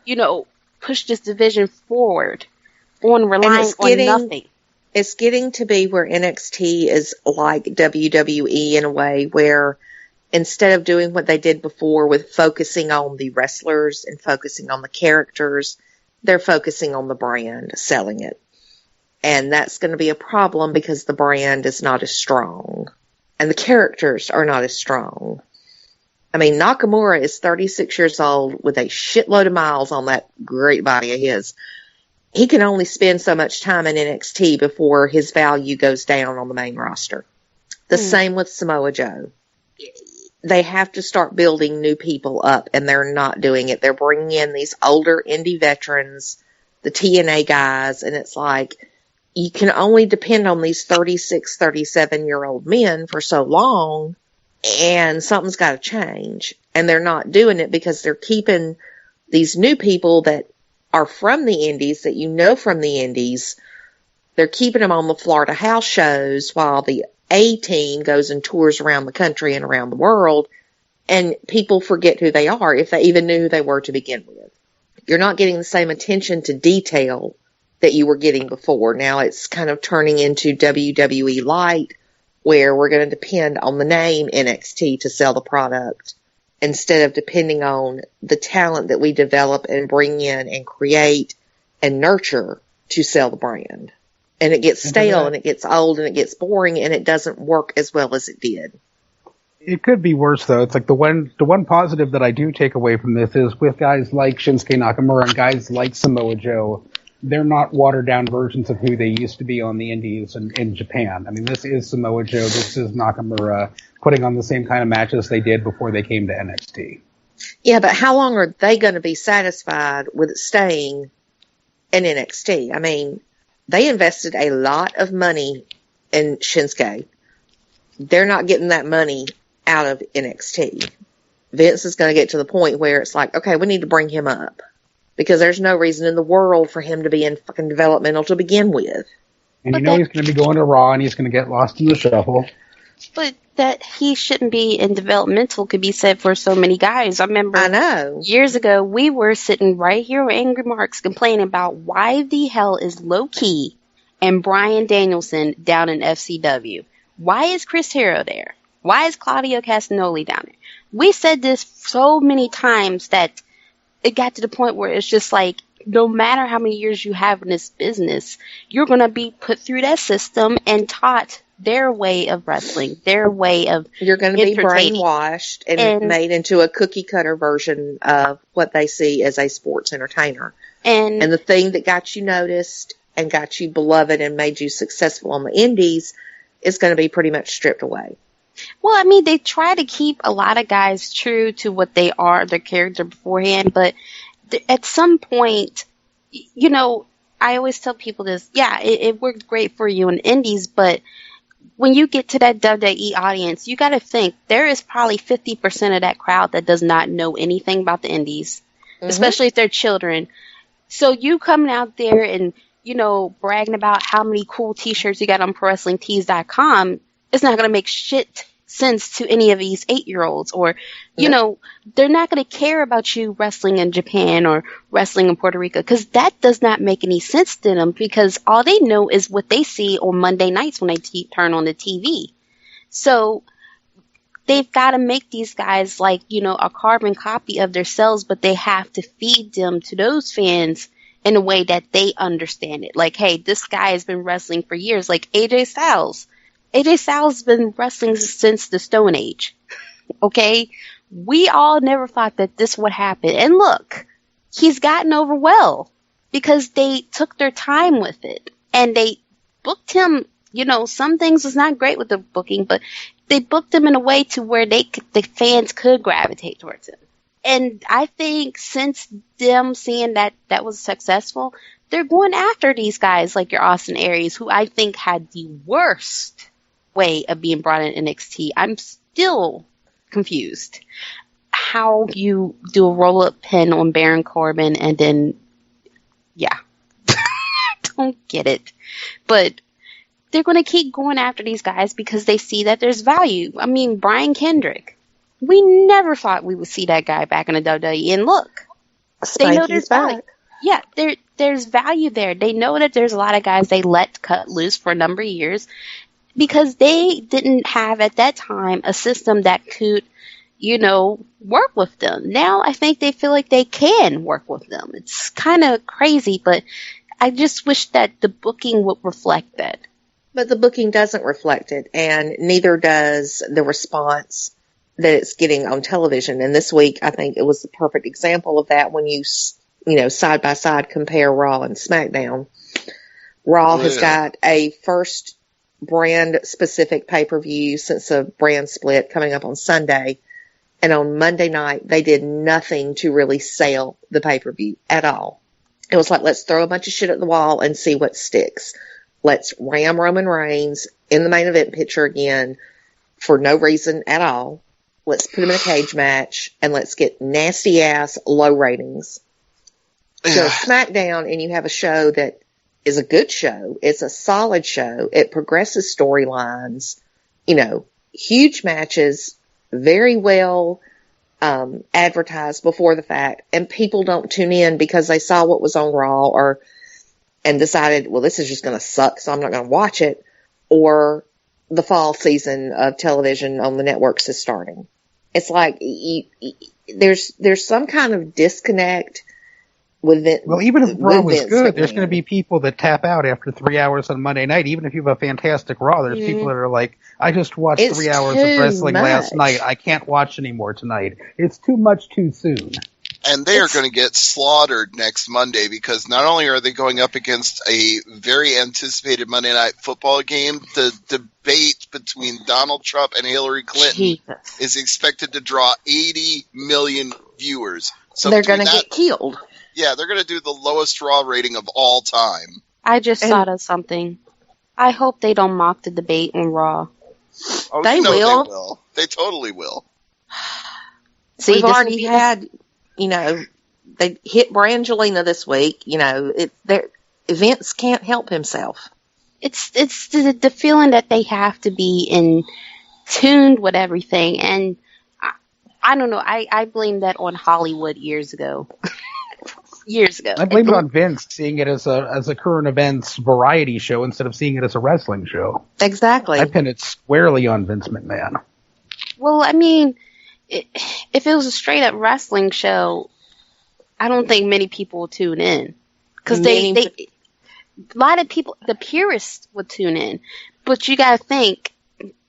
you know, push this division forward on relying on nothing. It's getting to be where NXT is like WWE in a way where instead of doing what they did before with focusing on the wrestlers and focusing on the characters, they're focusing on the brand, selling it. And that's going to be a problem because the brand is not as strong. And the characters are not as strong. I mean, Nakamura is 36 years old with a shitload of miles on that great body of his. He can only spend so much time in NXT before his value goes down on the main roster. The same with Samoa Joe. They have to start building new people up, and they're not doing it. They're bringing in these older indie veterans, the TNA guys, and it's like, you can only depend on these 36, 37-year-old men for so long, and something's got to change. And they're not doing it because they're keeping these new people that are from the indies, that you know from the indies. They're keeping them on the Florida house shows while the A team goes and tours around the country and around the world, and people forget who they are, if they even knew who they were to begin with. You're not getting the same attention to detail that you were getting before. Now it's kind of turning into WWE Light, where we're going to depend on the name NXT to sell the product instead of depending on the talent that we develop and bring in and create and nurture to sell the brand. And it gets stale and it gets old and it gets boring and it doesn't work as well as it did. It could be worse, though. It's like the one positive that I do take away from this is with guys like Shinsuke Nakamura and guys like Samoa Joe, they're not watered-down versions of who they used to be on the indies in Japan. I mean, this is Samoa Joe, this is Nakamura putting on the same kind of matches they did before they came to NXT. Yeah, but how long are they going to be satisfied with staying in NXT? I mean, they invested a lot of money in Shinsuke. They're not getting that money out of NXT. Vince is going to get to the point where it's like, okay, we need to bring him up. Because there's no reason in the world for him to be in fucking developmental to begin with. And you know he's going to be going to Raw and he's going to get lost in the shuffle. But that he shouldn't be in developmental could be said for so many guys. I remember years ago, we were sitting right here with Angry Marks complaining about why the hell is Low Key and Bryan Danielson down in FCW? Why is Chris Hero there? Why is Claudio Castagnoli down there? We said this so many times that it got to the point where it's just like, no matter how many years you have in this business, you're going to be put through that system and taught their way of wrestling, their way of You're going to be brainwashed and made into a cookie-cutter version of what they see as a sports entertainer. And the thing that got you noticed and got you beloved and made you successful on the indies is going to be pretty much stripped away. Well, I mean, they try to keep a lot of guys true to what they are, their character beforehand, but at some point, you know, I always tell people this, it worked great for you in indies, but when you get to that WWE audience, you got to think there is probably 50% of that crowd that does not know anything about the indies, especially if they're children. So you coming out there and, you know, bragging about how many cool t-shirts you got on ProWrestlingTees.com, it's not going to make shit sense to any of these 8-year-olds, or, you know, they're not going to care about you wrestling in Japan or wrestling in Puerto Rico, because that does not make any sense to them, because all they know is what they see on Monday nights when they turn on the TV. So they've got to make these guys like, you know, a carbon copy of themselves, but they have to feed them to those fans in a way that they understand it. Like, hey, this guy has been wrestling for years, like AJ Styles. AJ Styles has been wrestling since the Stone Age, okay? we all never thought that this would happen. And look, he's gotten over well because they took their time with it and they booked him. You know, some things was not great with the booking, but they booked him in a way to where the fans could gravitate towards him. And I think since them seeing that was successful, they're going after these guys like your Austin Aries, who I think had the worst way of being brought in NXT. I'm still confused how you do a roll-up pin on Baron Corbin and then, yeah. Don't get it. But they're going to keep going after these guys because they see that there's value. I mean, Brian Kendrick. We never thought we would see that guy back in the WWE. And look, they know there's value. Yeah, there's value there. They know that there's a lot of guys they let cut loose for a number of years because they didn't have at that time a system that could, you know, work with them. Now I think they feel like they can work with them. It's kind of crazy, but I just wish that the booking would reflect that. But the booking doesn't reflect it, and neither does the response that it's getting on television. And this week, I think it was the perfect example of that when you side by side compare Raw and SmackDown. Raw has got a first brand specific pay-per-view since a brand split coming up on Sunday. And on Monday night, they did nothing to really sell the pay-per-view at all. It was like, let's throw a bunch of shit at the wall and see what sticks. Let's ram Roman Reigns in the main event picture again for no reason at all. Let's put him in a cage match and let's get nasty ass low ratings. So SmackDown, and you have a show that is a good show. It's a solid show. It progresses storylines, you know, huge matches, very well advertised before the fact, and people don't tune in because they saw what was on Raw and decided, well, this is just going to suck, so I'm not going to watch it, or the fall season of television on the networks is starting. It's like there's some kind of disconnect with it. Well, even if Raw was good, there's going to be people that tap out after 3 hours on Monday night. Even if you have a fantastic Raw, there's people that are like, I just watched 3 hours of wrestling last night. I can't watch anymore tonight. It's too much too soon. And they are going to get slaughtered next Monday because not only are they going up against a very anticipated Monday Night Football game, the debate between Donald Trump and Hillary Clinton is expected to draw 80 million viewers. So they're going to get killed. Yeah, they're going to do the lowest Raw rating of all time. I just thought of something. I hope they don't mock the debate on Raw. Oh, they will. They totally will. See, we've already had... You know, they hit Brangelina this week. You know, Vince can't help himself. It's the feeling that they have to be in tuned with everything, and I don't know. I blame that on Hollywood years ago. I blame it on Vince seeing it as a current events variety show instead of seeing it as a wrestling show. Exactly. I pin it squarely on Vince McMahon. Well, I mean. If it was a straight up wrestling show, I don't think many people would tune in because a lot of people, the purists would tune in, but you got to think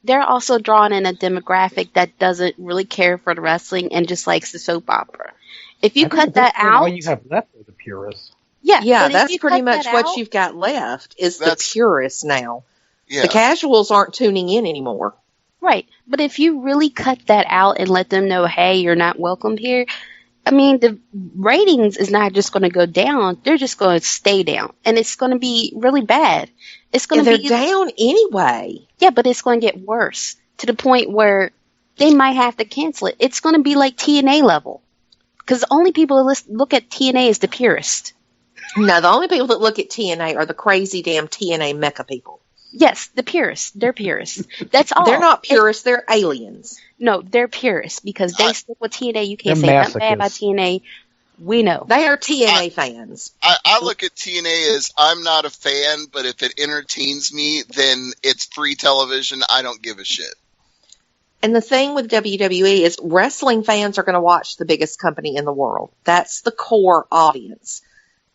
they're also drawing in a demographic that doesn't really care for the wrestling and just likes the soap opera. If you cut that out, all you have left are the purists. Yeah, that's pretty much what you've got left is the purists now. Yeah. The casuals aren't tuning in anymore. Right. But if you really cut that out and let them know, hey, you're not welcome here, I mean, the ratings is not just going to go down. They're just going to stay down. And it's going to be really bad. It's going to be down anyway. Yeah, but it's going to get worse to the point where they might have to cancel it. It's going to be like TNA level. Because the only people that look at TNA is the purist. No, the only people that look at TNA are the crazy damn TNA mecha people. Yes, the purists. They're purists. That's all. They're not purists. They're aliens. No, they're purists because they stick with TNA. You can't say nothing bad about TNA. We know. They are TNA fans. I look at TNA as I'm not a fan, but if it entertains me, then it's free television. I don't give a shit. And the thing with WWE is wrestling fans are going to watch the biggest company in the world. That's the core audience.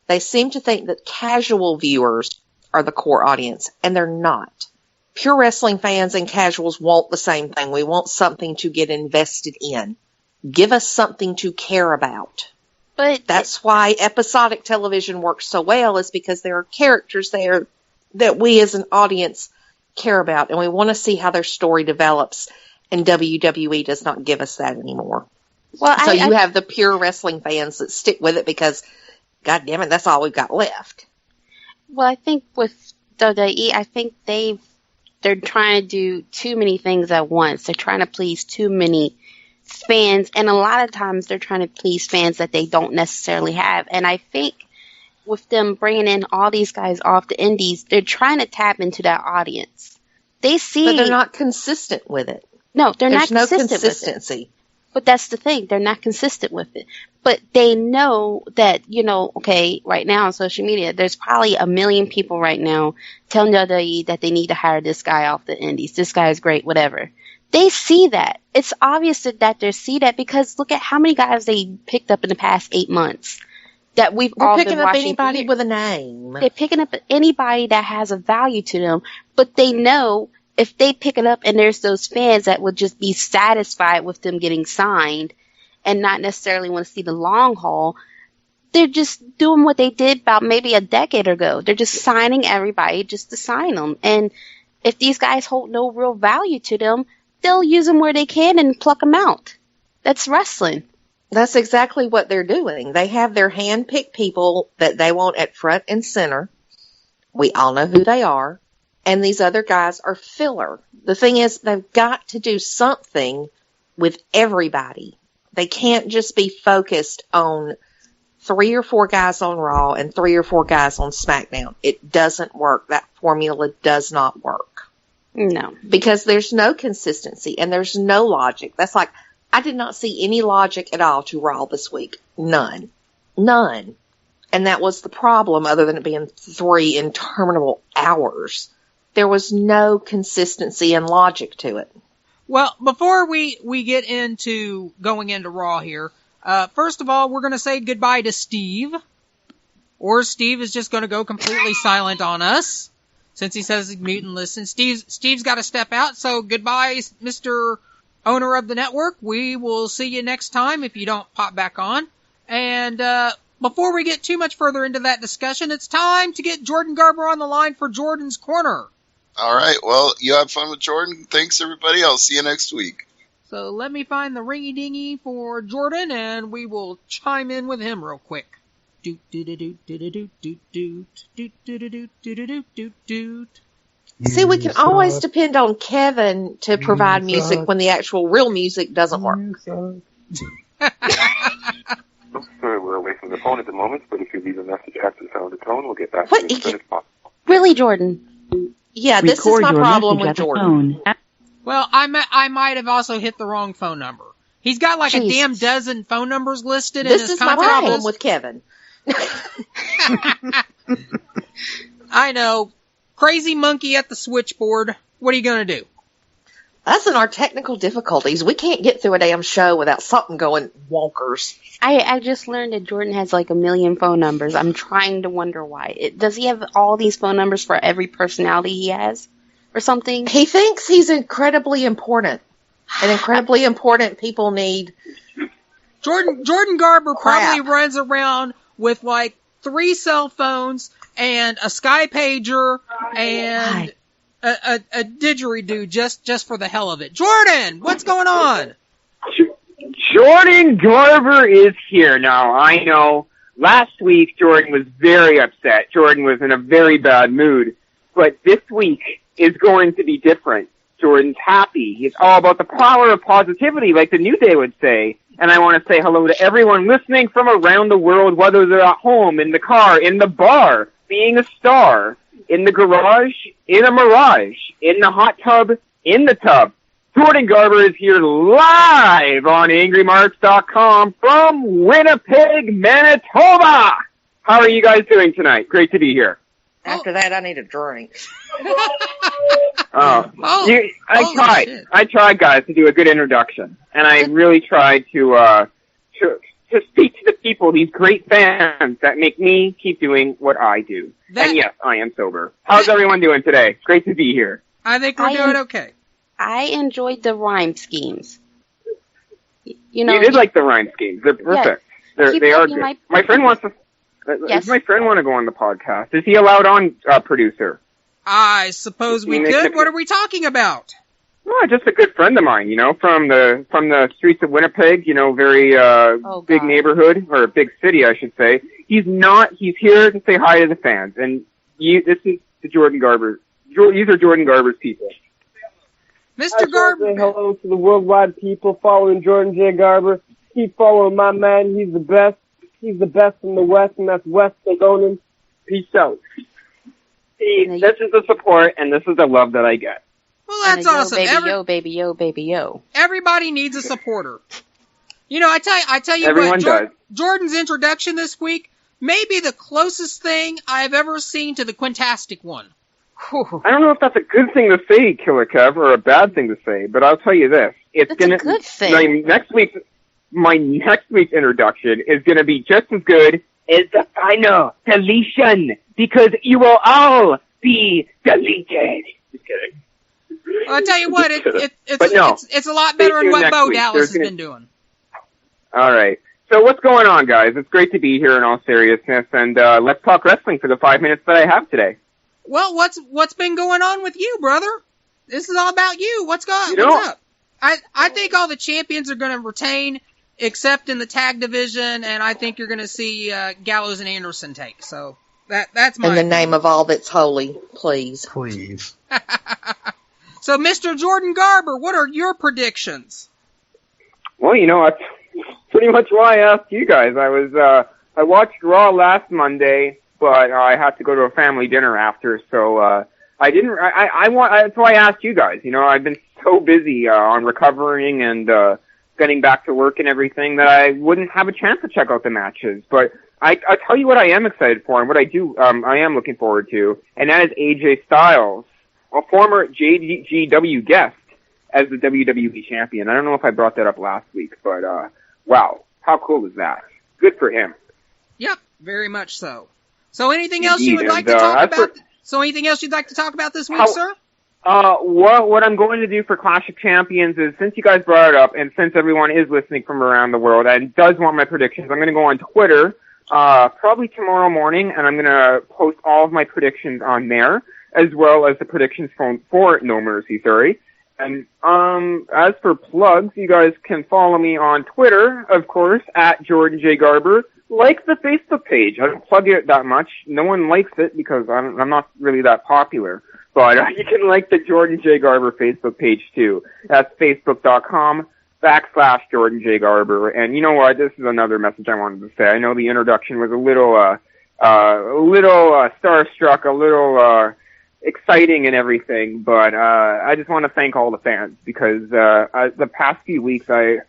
They seem to think that casual viewers are the core audience, and they're not. Pure wrestling fans and casuals want the same thing. We want something to get invested in. Give us something to care about. But That's why episodic television works so well, is because there are characters there that we as an audience care about, and we want to see how their story develops, and WWE does not give us that anymore. well, So you have the pure wrestling fans that stick with it because, God damn it, that's all we've got left. I think with WWE, I think they're trying to do too many things at once. They're trying to please too many fans, and a lot of times they're trying to please fans that they don't necessarily have. And I think with them bringing in all these guys off the indies, they're trying to tap into that audience. They see, But they're not consistent with it. no, they're There's not no consistent with it. consistency. But that's the thing. They're not consistent with it. But they know that, okay, right now on social media, there's probably 1 million people right now telling WWE that they need to hire this guy off the indies. This guy is great, whatever. They see that. It's obvious that they see that, because look at how many guys they picked up in the past 8 months that we've all They're been picking up watching. anybody with a name. They're picking up anybody that has a value to them, but they know if they pick it up and there's those fans that would just be satisfied with them getting signed and not necessarily want to see the long haul, they're just doing what they did about maybe a decade ago. They're just signing everybody just to sign them. And if these guys hold no real value to them, they'll use them where they can and pluck them out. That's wrestling. That's exactly what they're doing. They have their hand-picked people that they want at front and center. We all know who they are. And these other guys are filler. The thing is, they've got to do something with everybody. They can't just be focused on 3 or 4 guys on Raw and 3 or 4 guys on SmackDown. It doesn't work. That formula does not work. No. Because there's no consistency and there's no logic. That's like, I did not see any logic at all to Raw this week. None. None. And that was the problem, other than it being 3 interminable hours. There was no consistency and logic to it. Well, before we get into going into Raw here, first of all, we're going to say goodbye to Steve. Or Steve is just going to go completely silent on us, since he says he's mute and listen. Steve's got to step out, so goodbye, Mr. Owner of the network. We will see you next time if you don't pop back on. And before we get too much further into that discussion, it's time to get Jordan Garber on the line for Jordan's Corner. All right. Well, you have fun with Jordan. Thanks, everybody. I'll see you next week. So let me find the ringy-dingy for Jordan, and we will chime in with him real quick. See, we can always depend on Kevin to provide music when the actual real music doesn't work. Sorry, we're away from the phone at the moment, but if you leave a message after the sound of the tone, we'll get back to you as soon as possible. Really, Jordan? Yeah, this is my problem with Jordan. Well, I might have also hit the wrong phone number. He's got like a damn dozen phone numbers listed in his This is my contact problem list. with Kevin. I know. Crazy monkey at the switchboard. What are you going to do? Us and our technical difficulties. We can't get through a damn show without something going wonkers. I just learned that Jordan has like 1 million phone numbers. I'm trying to wonder why. Does he have all these phone numbers for every personality he has or something? He thinks he's incredibly important. And incredibly important people need... Jordan Garber crap. probably runs around with like 3 cell phones and a Sky pager and a didgeridoo just for the hell of it. Jordan, what's going on? Jordan Garber is here now. I know last week Jordan was very upset. Jordan was in a very bad mood. But this week is going to be different. Jordan's happy. He's all about the power of positivity, like the New Day would say. And I want to say hello to everyone listening from around the world, whether they're at home, in the car, in the bar, being a star, in the garage, in a mirage, in the hot tub, in the tub. Jordan Garber is here live on AngryMarks.com from Winnipeg, Manitoba. How are you guys doing tonight? Great to be here. After that, I need a drink. I tried, guys, to do a good introduction, and I really tried to speak to the people, these great fans that make me keep doing what I do. And yes, I am sober. How's everyone doing today? Great to be here. I think we're doing okay. I enjoyed the rhyme schemes. You know, you did like the rhyme schemes. They're perfect. They are good. My friend wants to. Yes. Does my friend want to go on the podcast? Is he allowed on, producer? I suppose we could. What are we talking about? Oh, just a good friend of mine, from the streets of Winnipeg, very big neighborhood, or a big city, I should say. He's here to say hi to the fans, and this is the Jordan Garber. These are Jordan Garber's people. Mr. Garber. Say hello to the worldwide people following Jordan J. Garber. Keep following my man. He's the best. He's the best in the West, and that's West Ogonin. Peace out. See, this is the support, and this is the love that I get. Well, that's awesome. Yo, baby, yo. Everybody needs a supporter. I tell you Everyone does. Jordan's introduction this week may be the closest thing I've ever seen to the Quintastic one. I don't know if that's a good thing to say, Killer Kev, or a bad thing to say, but I'll tell you this. It's a good thing. My next week's introduction is going to be just as good as the final deletion, because you will all be deleted. Just kidding. I'll tell you what, it's a lot better than what Bo Dallas has been doing. All right. So what's going on, guys? It's great to be here in all seriousness, and let's talk wrestling for the 5 minutes that I have today. Well, what's been going on with you, brother? This is all about you. What's up? I think all the champions are going to retain, except in the tag division, and I think you're going to see Gallows and Anderson take. So that's my. In the name of all that's holy, please. Please. So, Mr. Jordan Garber, what are your predictions? Well, that's pretty much why I asked you guys. I watched Raw last Monday, but I had to go to a family dinner after, so I didn't. That's why I asked you guys. I've been so busy on recovering and getting back to work and everything that I wouldn't have a chance to check out the matches. But I tell you what I am excited for, and what I am looking forward to, and that is AJ Styles, a former JGW guest, as the WWE champion. I don't know if I brought that up last week, but wow, how cool is that? Good for him. Yep, very much so. So anything else you would like to talk about? So anything else you'd like to talk about this week, sir? What I'm going to do for Clash of Champions is, since you guys brought it up, and since everyone is listening from around the world and does want my predictions, I'm going to go on Twitter, probably tomorrow morning, and I'm going to post all of my predictions on there, as well as the predictions for No Mercy 30. And, as for plugs, you guys can follow me on Twitter, of course, at Jordan J. Garber. Like the Facebook page. I don't plug it that much. No one likes it because I'm not really that popular. But you can like the Jordan J. Garber Facebook page too. That's facebook.com/Jordan J. Garber. And you know what? This is another message I wanted to say. I know the introduction was a little starstruck, a little exciting and everything, but I just want to thank all the fans because the past few weeks I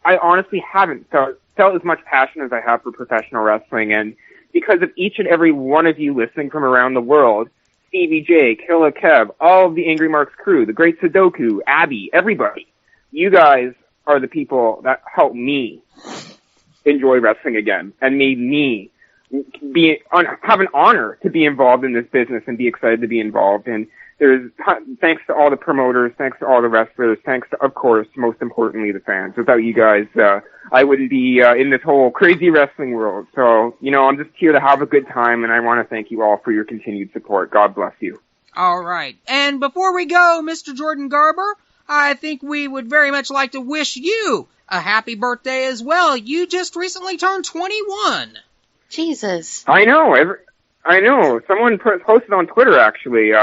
honestly haven't felt as much passion as I have for professional wrestling, and because of each and every one of you listening from around the world, Stevie J, Killer Kev, all of the Angry Marks crew, the Great Sudoku, Abby, everybody, you guys are the people that help me enjoy wrestling again and made me have an honor to be involved in this business and be excited to be involved. And thanks to all the promoters, thanks to all the wrestlers, thanks to, of course, most importantly, the fans. Without you guys, I wouldn't be in this whole crazy wrestling world. So, I'm just here to have a good time, and I want to thank you all for your continued support. God bless you. All right. And before we go, Mr. Jordan Garber, I think we would very much like to wish you a happy birthday as well. You just recently turned 21. Jesus. I know. Someone posted on Twitter, actually.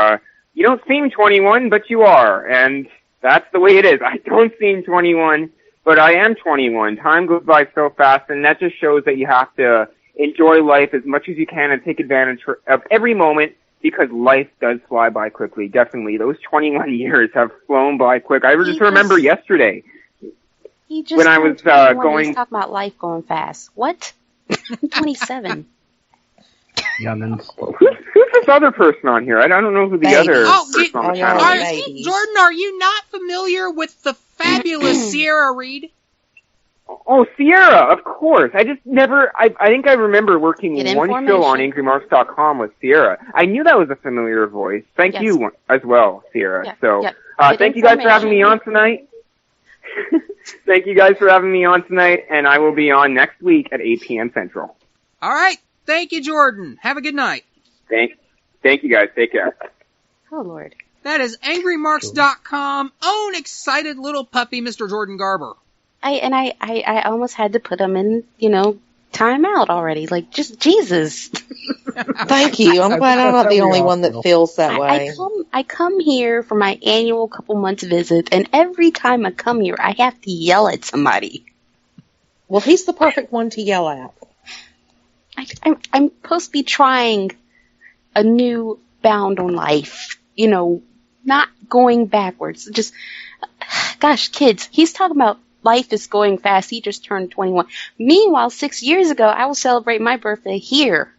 You don't seem 21, but you are, and that's the way it is. I don't seem 21, but I am 21. Time goes by so fast, and that just shows that you have to enjoy life as much as you can and take advantage of every moment, because life does fly by quickly. Definitely. Those 21 years have flown by quick. I just remember yesterday when I was talking about life going fast. What? I'm 27. Youngins. Who's this other person on here? I don't know who the other person on the panel is. Jordan, are you not familiar with the fabulous Ciara Reed? Oh, Ciara, of course. I just never, I think I remember working one show on AngryMarks.com with Ciara. I knew that was a familiar voice. Thank you as well, Ciara. Thank you guys for having me on tonight. Thank you guys for having me on tonight, and I will be on next week at 8 p.m. Central. All right. Thank you, Jordan. Have a good night. Thank you guys. Take care. Oh, Lord. That is AngryMarks.com. Own excited little puppy, Mr. Jordan Garber. I almost had to put him in, time out already. Like, just Jesus. Thank you. I'm glad I'm not the only one that feels that way. I come here for my annual couple months visit, and every time I come here, I have to yell at somebody. Well, he's the perfect one to yell at. I'm supposed to be trying a new bound on life, not going backwards. Just, gosh, kids, he's talking about life is going fast. He just turned 21. Meanwhile, 6 years ago, I will celebrate my birthday here,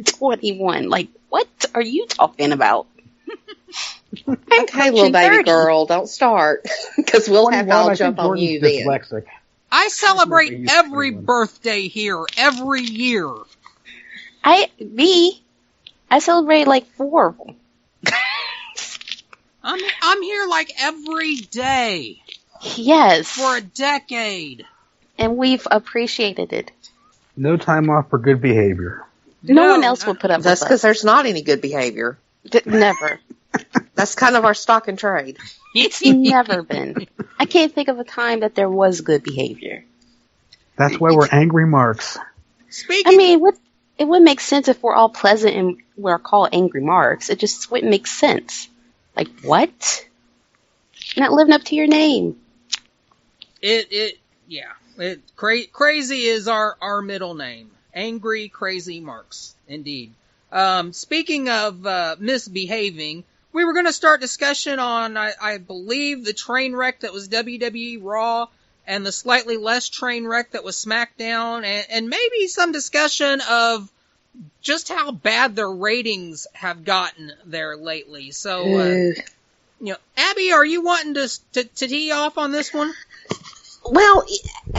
21. Like, what are you talking about? Okay, little baby 30. girl, don't start, because we'll have to all jump on you then. Dyslexic. I celebrate every birthday here, every year. I celebrate like 4 of them. I'm here like every day. Yes. For a decade. And we've appreciated it. No time off for good behavior. No one else would put up with That's us. because there's not any good behavior. Never. That's kind of our stock and trade. It's never been. I can't think of a time that there was good behavior. That's why we're Angry Marks. It would make sense if we're all pleasant and we're called Angry Marks. It just wouldn't make sense. Like, what? You're not living up to your name. Crazy is our middle name. Angry, Crazy Marks. Indeed. Speaking of misbehaving, we were going to start discussion on, I believe, the train wreck that was WWE Raw and the slightly less train wreck that was SmackDown, and maybe some discussion of just how bad their ratings have gotten there lately. So, Abby, are you wanting to tee off on this one? Well,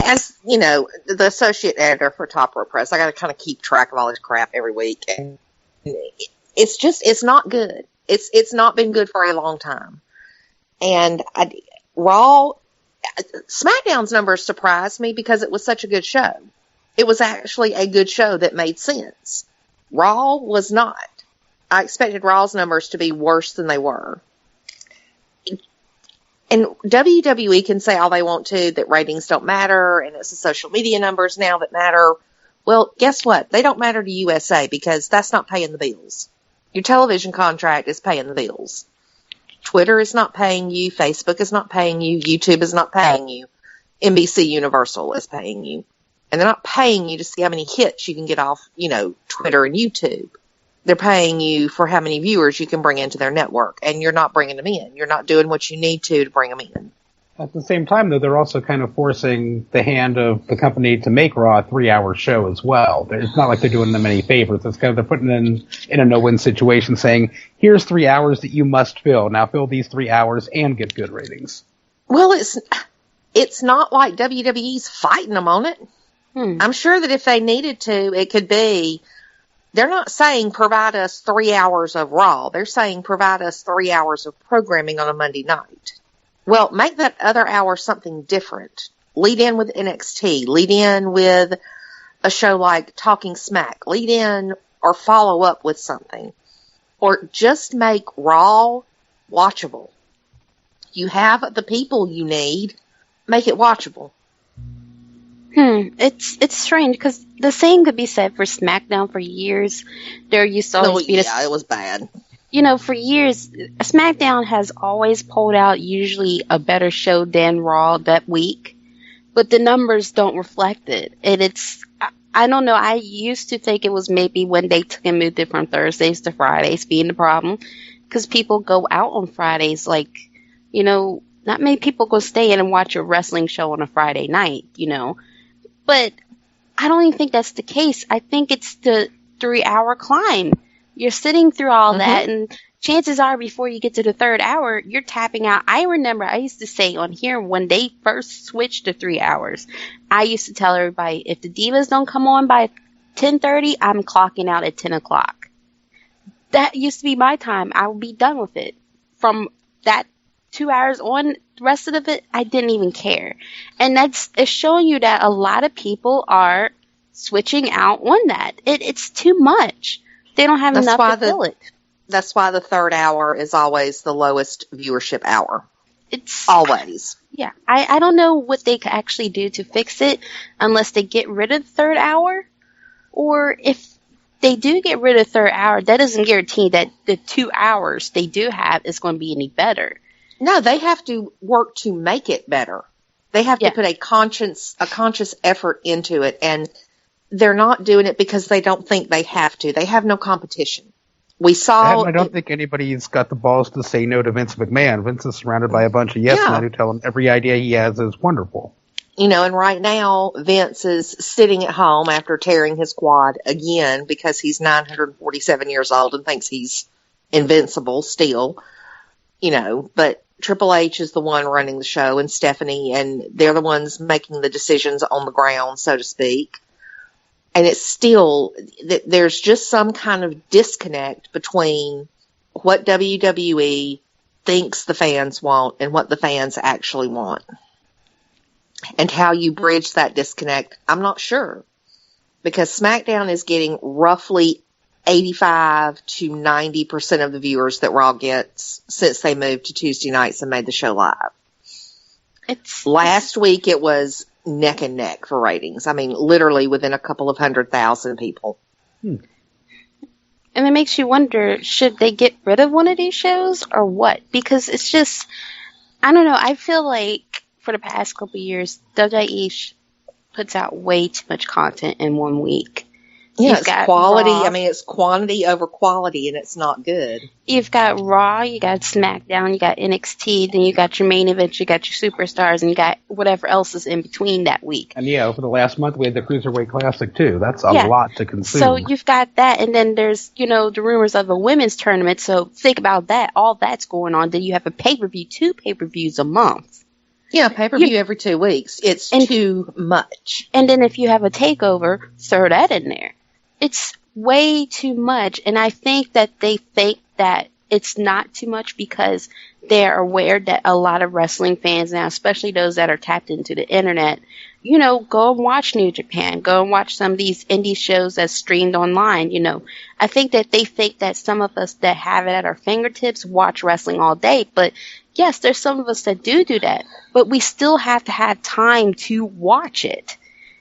as you know, the associate editor for Top Row Press, I got to kind of keep track of all this crap every week, and it's not good. It's not been good for a long time. And Raw, SmackDown's numbers surprised me because it was such a good show. It was actually a good show that made sense. Raw was not. I expected Raw's numbers to be worse than they were. And WWE can say all they want to, that ratings don't matter, and it's the social media numbers now that matter. Well, guess what? They don't matter to USA because that's not paying the bills. Your television contract is paying the bills. Twitter is not paying you. Facebook is not paying you. YouTube is not paying you. NBC Universal is paying you. And they're not paying you to see how many hits you can get off, Twitter and YouTube. They're paying you for how many viewers you can bring into their network, and you're not bringing them in. You're not doing what you need to bring them in. At the same time, though, they're also kind of forcing the hand of the company to make Raw a 3-hour show as well. It's not like they're doing them any favors. It's kind of they're putting in a no-win situation, saying, here's 3 hours that you must fill. Now fill these 3 hours and get good ratings. Well, it's not like WWE's fighting them on it. I'm sure that if they needed to, it could be. They're not saying provide us 3 hours of Raw. They're saying provide us 3 hours of programming on a Monday night. Well, make that other hour something different. Lead in with NXT. Lead in with a show like Talking Smack. Lead in or follow up with something. Or just make Raw watchable. You have the people you need. Make it watchable. It's strange because the same could be said for SmackDown for years. There used to always be it was bad. For years, SmackDown has always pulled out usually a better show than Raw that week, but the numbers don't reflect it. And I don't know, I used to think it was maybe when they took and moved it from Thursdays to Fridays being the problem, because people go out on Fridays, not many people go stay in and watch a wrestling show on a Friday night, But I don't even think that's the case. I think it's the 3-hour climb. You're sitting through all that, and chances are before you get to the 3rd hour, you're tapping out. I remember I used to say on here when they first switched to 3 hours, I used to tell everybody, if the Divas don't come on by 10:30, I'm clocking out at 10 o'clock. That used to be my time. I would be done with it. From that 2 hours on, the rest of it, I didn't even care. And it's showing you that a lot of people are switching out on that. It's too much. They don't have enough to fill it. That's why the third hour is always the lowest viewership hour. It's always. Yeah. I don't know what they could actually do to fix it unless they get rid of the third hour. Or if they do get rid of the third hour, that doesn't guarantee that the 2 hours they do have is going to be any better. No, they have to work to make it better. They have to put a conscious effort into it, and they're not doing it because they don't think they have to. They have no competition. We saw. I don't think anybody's got the balls to say no to Vince McMahon. Vince is surrounded by a bunch of yes men who tell him every idea he has is wonderful. You know, and right now Vince is sitting at home after tearing his quad again because he's 947 years old and thinks he's invincible still. You know, but Triple H is the one running the show, and Stephanie, and they're the ones making the decisions on the ground, so to speak. And it's still, there's just some kind of disconnect between what WWE thinks the fans want and what the fans actually want. And how you bridge that disconnect, I'm not sure. Because SmackDown is getting roughly 85 to 90% of the viewers that Raw gets since they moved to Tuesday nights and made the show live. Last week it was neck and neck for ratings. I mean, literally within a couple of 100,000 people. And it makes you wonder, should they get rid of one of these shows or what? Because it's just, I don't know, I feel like for the past couple of years, WWE puts out way too much content in 1 week. Yeah, it's quality. Raw. I mean, it's quantity over quality, and it's not good. You've got Raw, you got SmackDown, you got NXT, then you got your main event, you got your superstars, and you got whatever else is in between that week. And yeah, over the last month, we had the Cruiserweight Classic, too. That's a lot to consume. So you've got that, and then there's, you know, the rumors of a women's tournament, so think about that. All that's going on. Then you have a pay-per-view, 2 pay-per-views a month. Yeah, pay-per-view every 2 weeks. It's too much. And then if you have a takeover, throw that in there. It's way too much, and I think that they think that it's not too much because they're aware that a lot of wrestling fans now, especially those that are tapped into the internet, you know, go and watch New Japan, go and watch some of these indie shows that's streamed online, you know. I think that they think that some of us that have it at our fingertips watch wrestling all day, but yes, there's some of us that do that, but we still have to have time to watch it.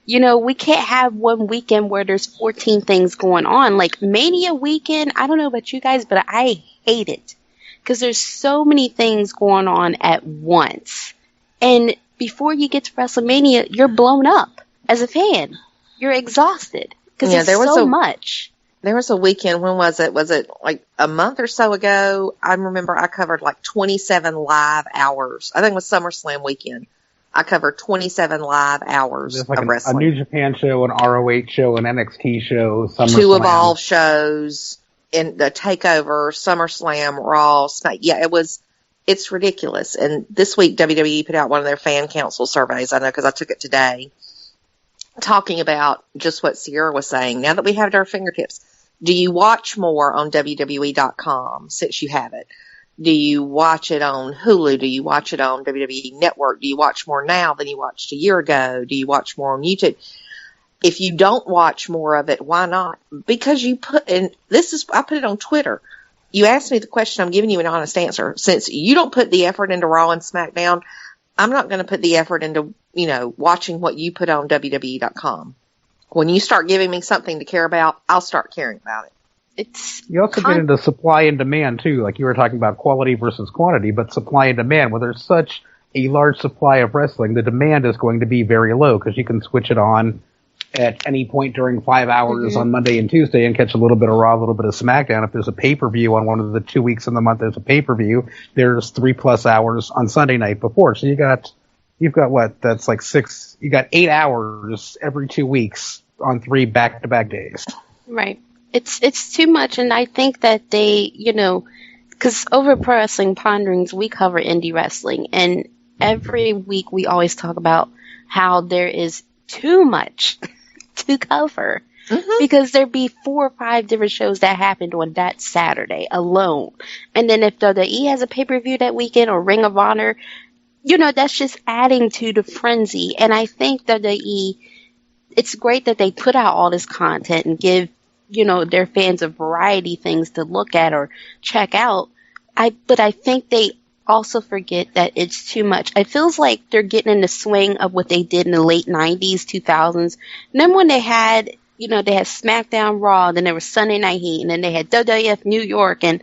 You know, we can't have one weekend where there's 14 things going on. Like Mania weekend, I don't know about you guys, but I hate it. Because there's so many things going on at once. And before you get to WrestleMania, you're blown up as a fan. You're exhausted. Because there's so much. There was a weekend, when was it? Was it like a month or so ago? I remember I covered like 27 live hours. I think it was SummerSlam weekend. I covered 27 live hours of wrestling. A New Japan show, an ROH show, an NXT show, SummerSlam. 2 Evolve shows, in the TakeOver, SummerSlam, Raw, Smack. Yeah, it's ridiculous. And this week, WWE put out one of their fan council surveys, I know because I took it today, talking about just what Ciara was saying. Now that we have it at our fingertips, do you watch more on WWE.com since you have it? Do you watch it on Hulu? Do you watch it on WWE Network? Do you watch more now than you watched a year ago? Do you watch more on YouTube? If you don't watch more of it, why not? Because you I put it on Twitter. You asked me the question, I'm giving you an honest answer. Since you don't put the effort into Raw and SmackDown, I'm not going to put the effort into, you know, watching what you put on WWE.com. When you start giving me something to care about, I'll start caring about it. You also get into supply and demand, too. Like you were talking about quality versus quantity, but supply and demand. When there's such a large supply of wrestling, the demand is going to be very low because you can switch it on at any point during 5 hours on Monday and Tuesday and catch a little bit of Raw, a little bit of SmackDown. If there's a pay-per-view on one of the 2 weeks in the month, there's a pay-per-view. There's 3+ hours on Sunday night before. So you've got what? That's like 6. You got 8 hours every 2 weeks on 3 back-to-back days. Right. It's too much, and I think that they, you know, because over Pro Wrestling Ponderings, we cover indie wrestling, and every week we always talk about how there is too much to cover. Mm-hmm. Because there'd be 4 or 5 different shows that happened on that Saturday alone. And then if WWE has a pay-per-view that weekend or Ring of Honor, that's just adding to the frenzy. And I think WWE, it's great that they put out all this content and give, their fans a variety of things to look at or check out. But I think they also forget that it's too much. It feels like they're getting in the swing of what they did in the late 90s, 2000s. And then when they had SmackDown Raw, then there was Sunday Night Heat, and then they had WWF New York, and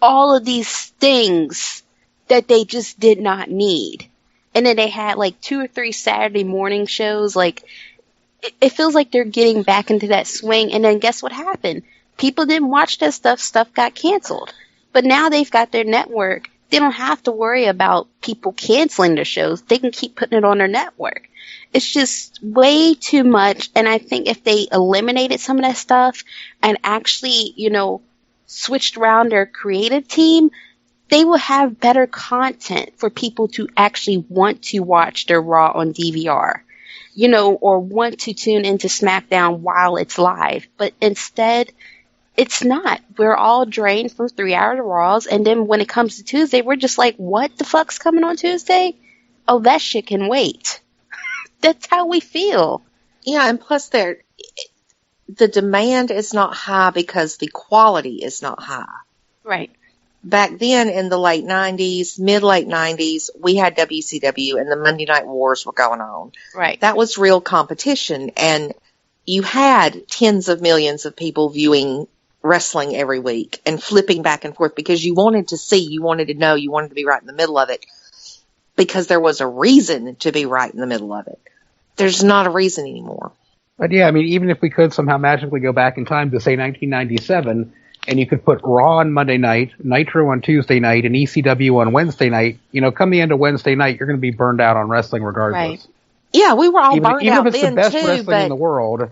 all of these things that they just did not need. And then they had like 2 or 3 Saturday morning shows. Like, it feels like they're getting back into that swing. And then guess what happened? People didn't watch that stuff. Stuff got canceled. But now they've got their network. They don't have to worry about people canceling their shows. They can keep putting it on their network. It's just way too much, and I think if they eliminated some of that stuff and actually, switched around their creative team, they will have better content for people to actually want to watch their Raw on DVR, or want to tune into SmackDown while it's live. But instead, it's not. We're all drained from 3-hour Raws, and then when it comes to Tuesday, we're just like, what the fuck's coming on Tuesday? Oh, that shit can wait. That's how we feel. Yeah, and plus the demand is not high because the quality is not high. Right. Back then in the late 90s, mid-late 90s, we had WCW and the Monday Night Wars were going on. Right. That was real competition, and you had tens of millions of people viewing wrestling every week and flipping back and forth because you wanted to see, you wanted to know, you wanted to be right in the middle of it because there was a reason to be right in the middle of it. There's not a reason anymore. But yeah, I mean, even if we could somehow magically go back in time to, say, 1997, and you could put Raw on Monday night, Nitro on Tuesday night, and ECW on Wednesday night, come the end of Wednesday night, you're going to be burned out on wrestling regardless. Right. Yeah, we were all burned out then, too. Even if it's the best wrestling in the world,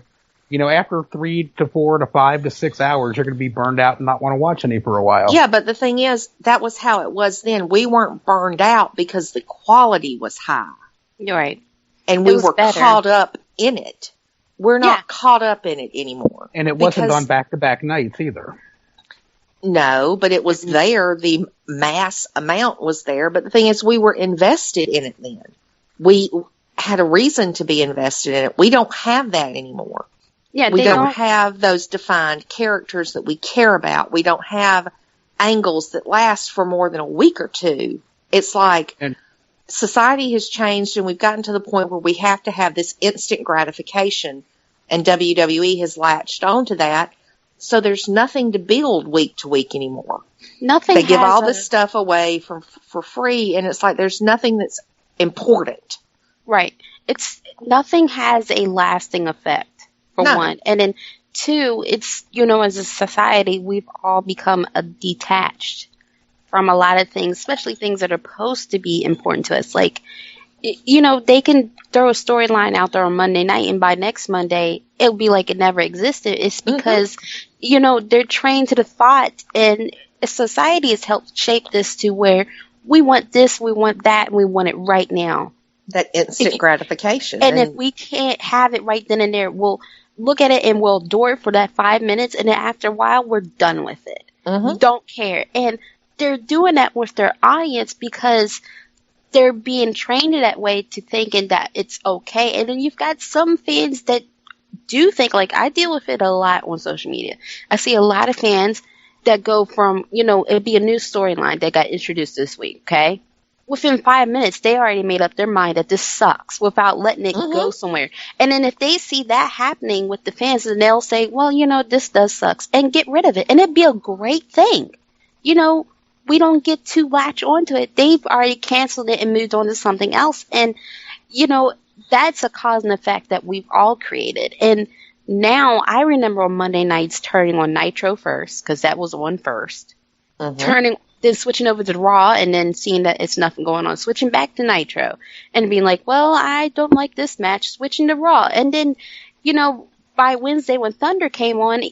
after 3 to 4 to 5 to 6 hours, you're going to be burned out and not want to watch any for a while. Yeah, but the thing is, that was how it was then. We weren't burned out because the quality was high. You're right. And we were caught up in it. We're not caught up in it anymore. And it wasn't on back-to-back nights either. No, but it was there. The mass amount was there. But the thing is, we were invested in it then. We had a reason to be invested in it. We don't have that anymore. Yeah, we don't have those defined characters that we care about. We don't have angles that last for more than a week or two. It's like society has changed, and we've gotten to the point where we have to have this instant gratification, and WWE has latched onto that. So there's nothing to build week to week anymore. Nothing. They give all this stuff away for free, and it's like there's nothing that's important. Right. Nothing has a lasting effect, for one. And then, two, it's, as a society, we've all become detached from a lot of things, especially things that are supposed to be important to us. Like, they can throw a storyline out there on Monday night, and by next Monday, it'll be like it never existed. It's because, they're trained to the thought, and society has helped shape this to where we want this, we want that, and we want it right now. That instant gratification. And if we can't have it right then and there, we'll look at it and we'll adore it for that 5 minutes, and then after a while, we're done with it. We don't care. And they're doing that with their audience because they're being trained that way to thinking that it's okay. And then you've got some fans that do think, like, I deal with it a lot on social media. I see a lot of fans that go from, it'd be a new storyline that got introduced this week, okay? Within 5 minutes, they already made up their mind that this sucks without letting it go somewhere. And then if they see that happening with the fans, then they'll say, well, this does sucks, and get rid of it. And it'd be a great thing. We don't get to latch onto it. They've already canceled it and moved on to something else. And, that's a cause and effect that we've all created. And now I remember on Monday nights turning on Nitro first, because that was on first. Then switching over to Raw, and then seeing that it's nothing going on, switching back to Nitro, and being like, well, I don't like this match, switching to Raw. And then, by Wednesday when Thunder came on,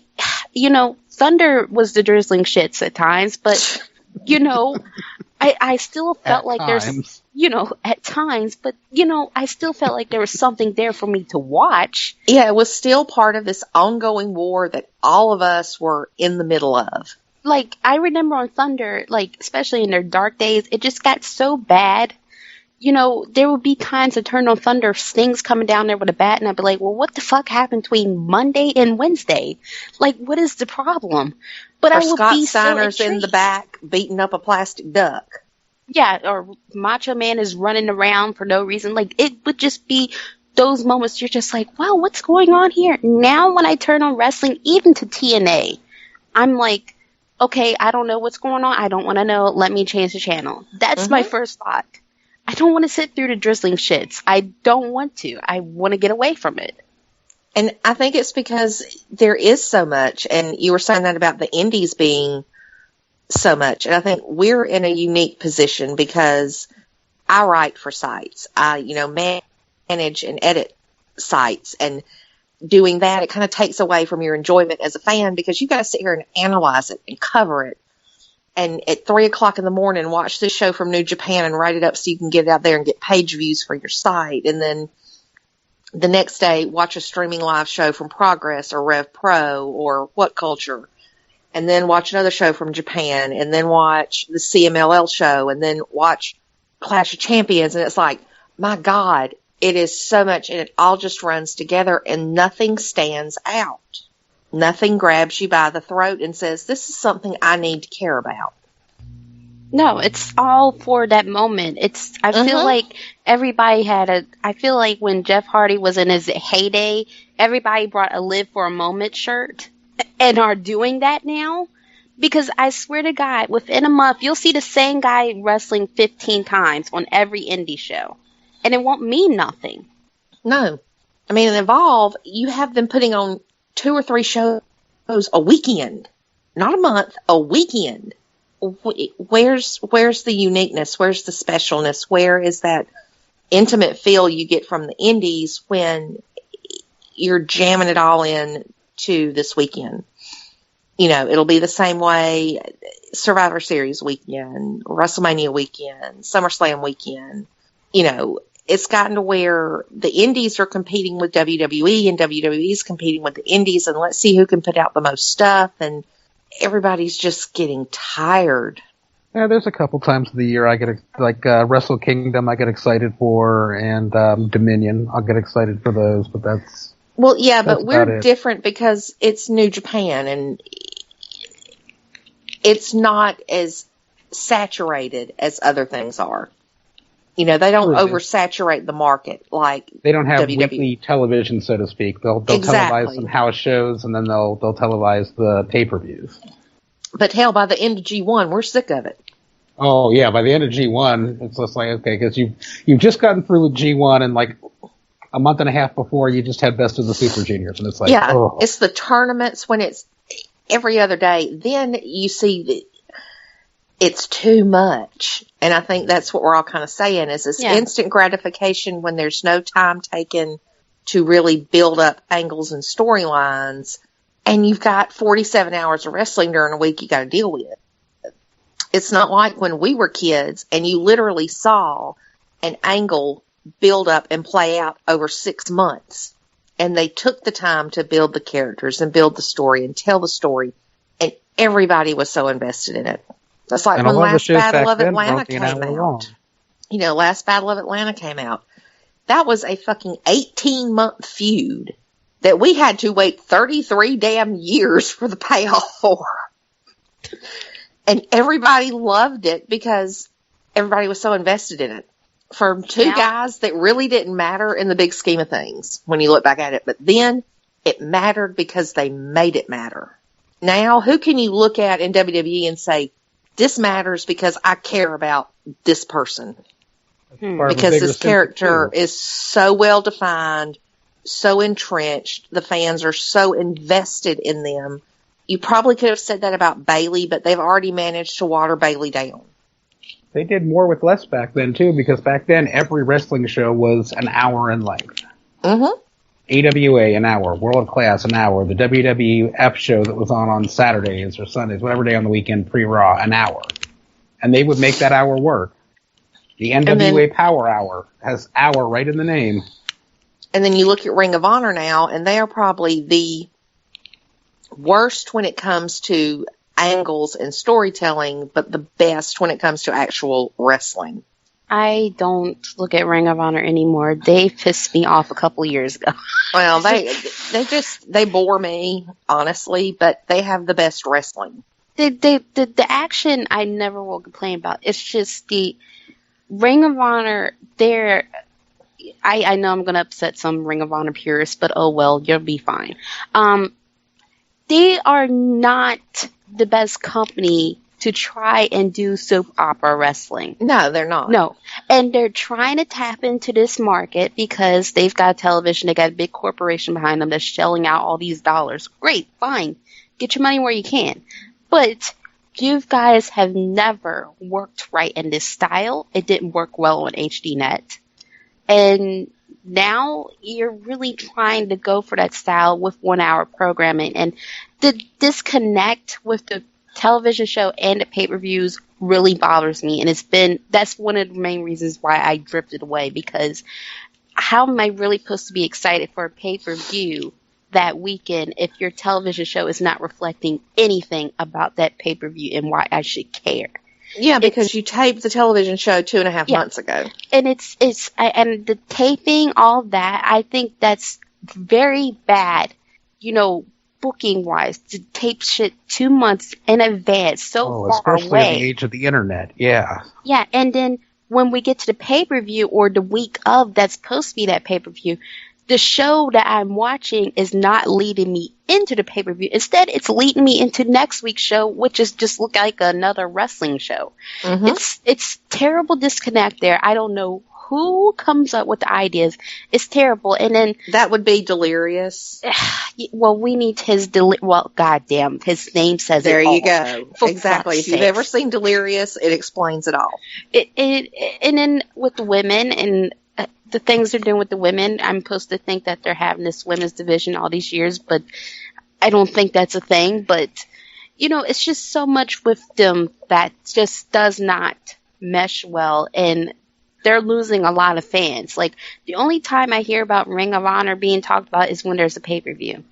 Thunder was the drizzling shits at times, but, I still felt like at times, but, I still felt like there was something there for me to watch. Yeah, it was still part of this ongoing war that all of us were in the middle of. Like, I remember on Thunder, like, especially in their dark days, it just got so bad. There would be times I turned on Thunder, Sting's coming down there with a bat, and I'd be like, well, what the fuck happened between Monday and Wednesday? Like, what is the problem? But or I would Scott be Steiner's so in the back beating up a plastic duck. Yeah, or Macho Man is running around for no reason. Like, it would just be those moments you're just like, wow, what's going on here? Now when I turn on wrestling, even to TNA, I'm like, okay, I don't know what's going on. I don't want to know. Let me change the channel. That's my first thought. I don't want to sit through the drizzling shits. I don't want to. I want to get away from it. And I think it's because there is so much, and you were saying that about the indies being so much. And I think we're in a unique position because I write for sites. I, manage and edit sites, and doing that, it kind of takes away from your enjoyment as a fan because you got to sit here and analyze it and cover it. And at 3:00 in the morning, watch this show from New Japan and write it up so you can get it out there and get page views for your site. And then the next day, watch a streaming live show from Progress or Rev Pro or What Culture. And then watch another show from Japan. And then watch the CMLL show. And then watch Clash of Champions. And it's like, my God, it is so much. And it all just runs together and nothing stands out. Nothing grabs you by the throat and says, this is something I need to care about. No, it's all for that moment. I feel like everybody I feel like when Jeff Hardy was in his heyday, everybody brought a Live for a Moment shirt and are doing that now. Because I swear to God, within a month, you'll see the same guy wrestling 15 times on every indie show. And it won't mean nothing. No. I mean, in Evolve, you have them putting on 2 or 3 shows a weekend, not a month, a weekend. Where's the uniqueness? Where's the specialness? Where is that intimate feel you get from the indies when you're jamming it all in to this weekend? It'll be the same way Survivor Series weekend, WrestleMania weekend, SummerSlam weekend. It's gotten to where the indies are competing with WWE and WWE's competing with the indies, and let's see who can put out the most stuff, and everybody's just getting tired. Yeah, there's a couple times of the year I get, Wrestle Kingdom I get excited for, and Dominion, I'll get excited for those, but that's... Well, yeah, but we're different because it's New Japan, and it's not as saturated as other things are. They don't oversaturate the market like they don't have WWE. Weekly television, so to speak. They'll televise some house shows, and then they'll televise the pay-per-views. But hell, by the end of G1, we're sick of it. Oh yeah, by the end of G1, it's just like, okay, because you've just gotten through with G1, and like a month and a half before, you just had Best of the Super Juniors, and it's like, it's the tournaments when it's every other day. Then you see that it's too much. And I think that's what we're all kind of saying is this instant gratification when there's no time taken to really build up angles and storylines. And you've got 47 hours of wrestling during a week you got to deal with. It's not like when we were kids and you literally saw an angle build up and play out over 6 months. And they took the time to build the characters and build the story and tell the story. And everybody was so invested in it. That's like when Last Battle of Atlanta came out. Last Battle of Atlanta came out. That was a fucking 18-month feud that we had to wait 33 damn years for the payoff for. And everybody loved it because everybody was so invested in it. For 2 guys that really didn't matter in the big scheme of things when you look back at it. But then it mattered because they made it matter. Now, who can you look at in WWE and say, this matters because I care about this person? Because this character is so well defined, so entrenched, the fans are so invested in them. You probably could have said that about Bayley, but they've already managed to water Bayley down. They did more with less back then, too, because back then every wrestling show was an hour in length. Mm-hmm. AWA, an hour. World Class, an hour. The WWF show that was on Saturdays or Sundays, whatever day on the weekend, pre-Raw, an hour. And they would make that hour work. The NWA Power Hour has hour right in the name. And then you look at Ring of Honor now, and they are probably the worst when it comes to angles and storytelling, but the best when it comes to actual wrestling. I don't look at Ring of Honor anymore. They pissed me off a couple years ago. Well, they bore me, honestly, but they have the best wrestling. The action I never will complain about. It's just the Ring of Honor, I know I'm going to upset some Ring of Honor purists, but oh well, you'll be fine. They are not the best company to try and do soap opera wrestling. No, they're not. No. And they're trying to tap into this market because they've got television, they got a big corporation behind them that's shelling out all these dollars. Great, fine. Get your money where you can. But you guys have never worked right in this style. It didn't work well on HDNet. And now you're really trying to go for that style with 1 hour programming. And the disconnect with the television show and the pay-per-views really bothers me. And that's one of the main reasons why I drifted away, because how am I really supposed to be excited for a pay-per-view that weekend if your television show is not reflecting anything about that pay-per-view and why I should care? Yeah, because you taped the television show 2.5 months ago. And and the taping, all that, I think that's very bad, booking wise, to tape shit 2 months in advance, so far especially away. in the age of the internet, yeah. Yeah, and then when we get to the pay-per-view or the week of that's supposed to be that pay-per-view, the show that I'm watching is not leading me into the pay-per-view. Instead, it's leading me into next week's show, which is just look like another wrestling show. Mm-hmm. It's terrible disconnect there. I don't know who comes up with the ideas. It's terrible. And then that would be Delirious. Well, we need his goddamn, his name says there it all. There you go. Exactly. If you've ever seen Delirious, it explains it all. And then with the women and the things they're doing with the women, I'm supposed to think that they're having this women's division all these years, but I don't think that's a thing. But, it's just so much with them that just does not mesh well, and they're losing a lot of fans. Like, the only time I hear about Ring of Honor being talked about is when there's a pay-per-view.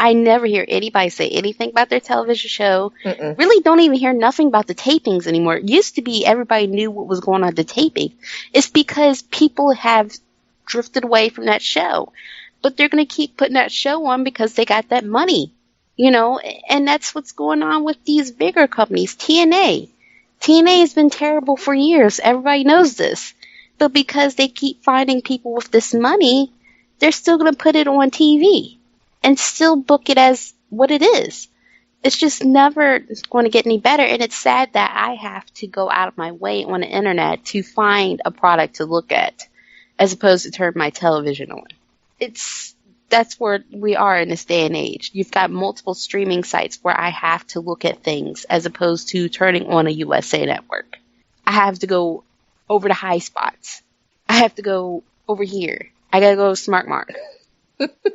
I never hear anybody say anything about their television show. Mm-mm. Really don't even hear nothing about the tapings anymore. It used to be everybody knew what was going on at the taping. It's because people have drifted away from that show. But they're going to keep putting that show on because they got that money, and that's what's going on with these bigger companies. TNA has been terrible for years. Everybody knows this. But because they keep finding people with this money, they're still going to put it on TV and still book it as what it is. It's just never going to get any better. And it's sad that I have to go out of my way on the internet to find a product to look at as opposed to turn my television on. That's where we are in this day and age. You've got multiple streaming sites where I have to look at things as opposed to turning on a USA network. I have to go over to high spots. I have to go over here. I gotta go to Smart Mark.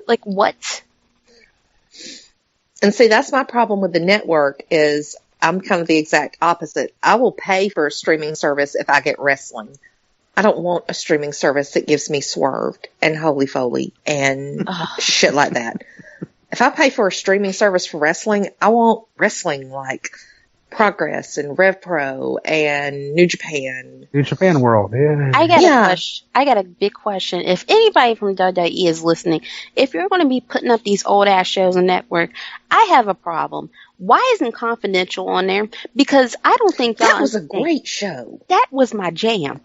Like, what? And see, that's my problem with the network is I'm kind of the exact opposite. I will pay for a streaming service if I get wrestling. I don't want a streaming service that gives me Swerved and Holy Foley and shit like that. If I pay for a streaming service for wrestling, I want wrestling like Progress and Rev Pro and New Japan. New Japan World, yeah. I got a big question. If anybody from WWE is listening, if you're going to be putting up these old ass shows on network, I have a problem. Why isn't Confidential on there? Because I don't think that was a great show. That was my jam.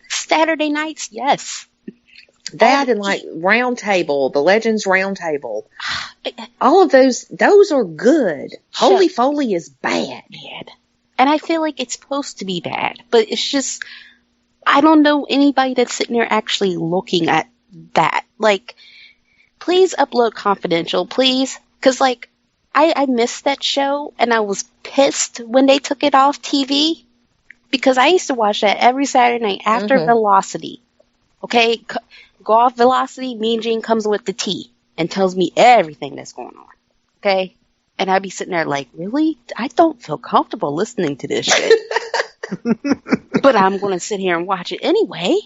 Saturday nights, yes. That and like Round Table, the Legends Round Table. All of those are good. Holy Foley is bad. And I feel like it's supposed to be bad. But it's just, I don't know anybody that's sitting there actually looking at that. Like, please upload Confidential, please. Because, like, I missed that show and I was pissed when they took it off TV. Because I used to watch that every Saturday night after Velocity. Okay? Go off Velocity, Mean Gene comes with the tea and tells me everything that's going on. Okay? And I'd be sitting there like, really? I don't feel comfortable listening to this shit. but I'm going to sit here and watch it anyway.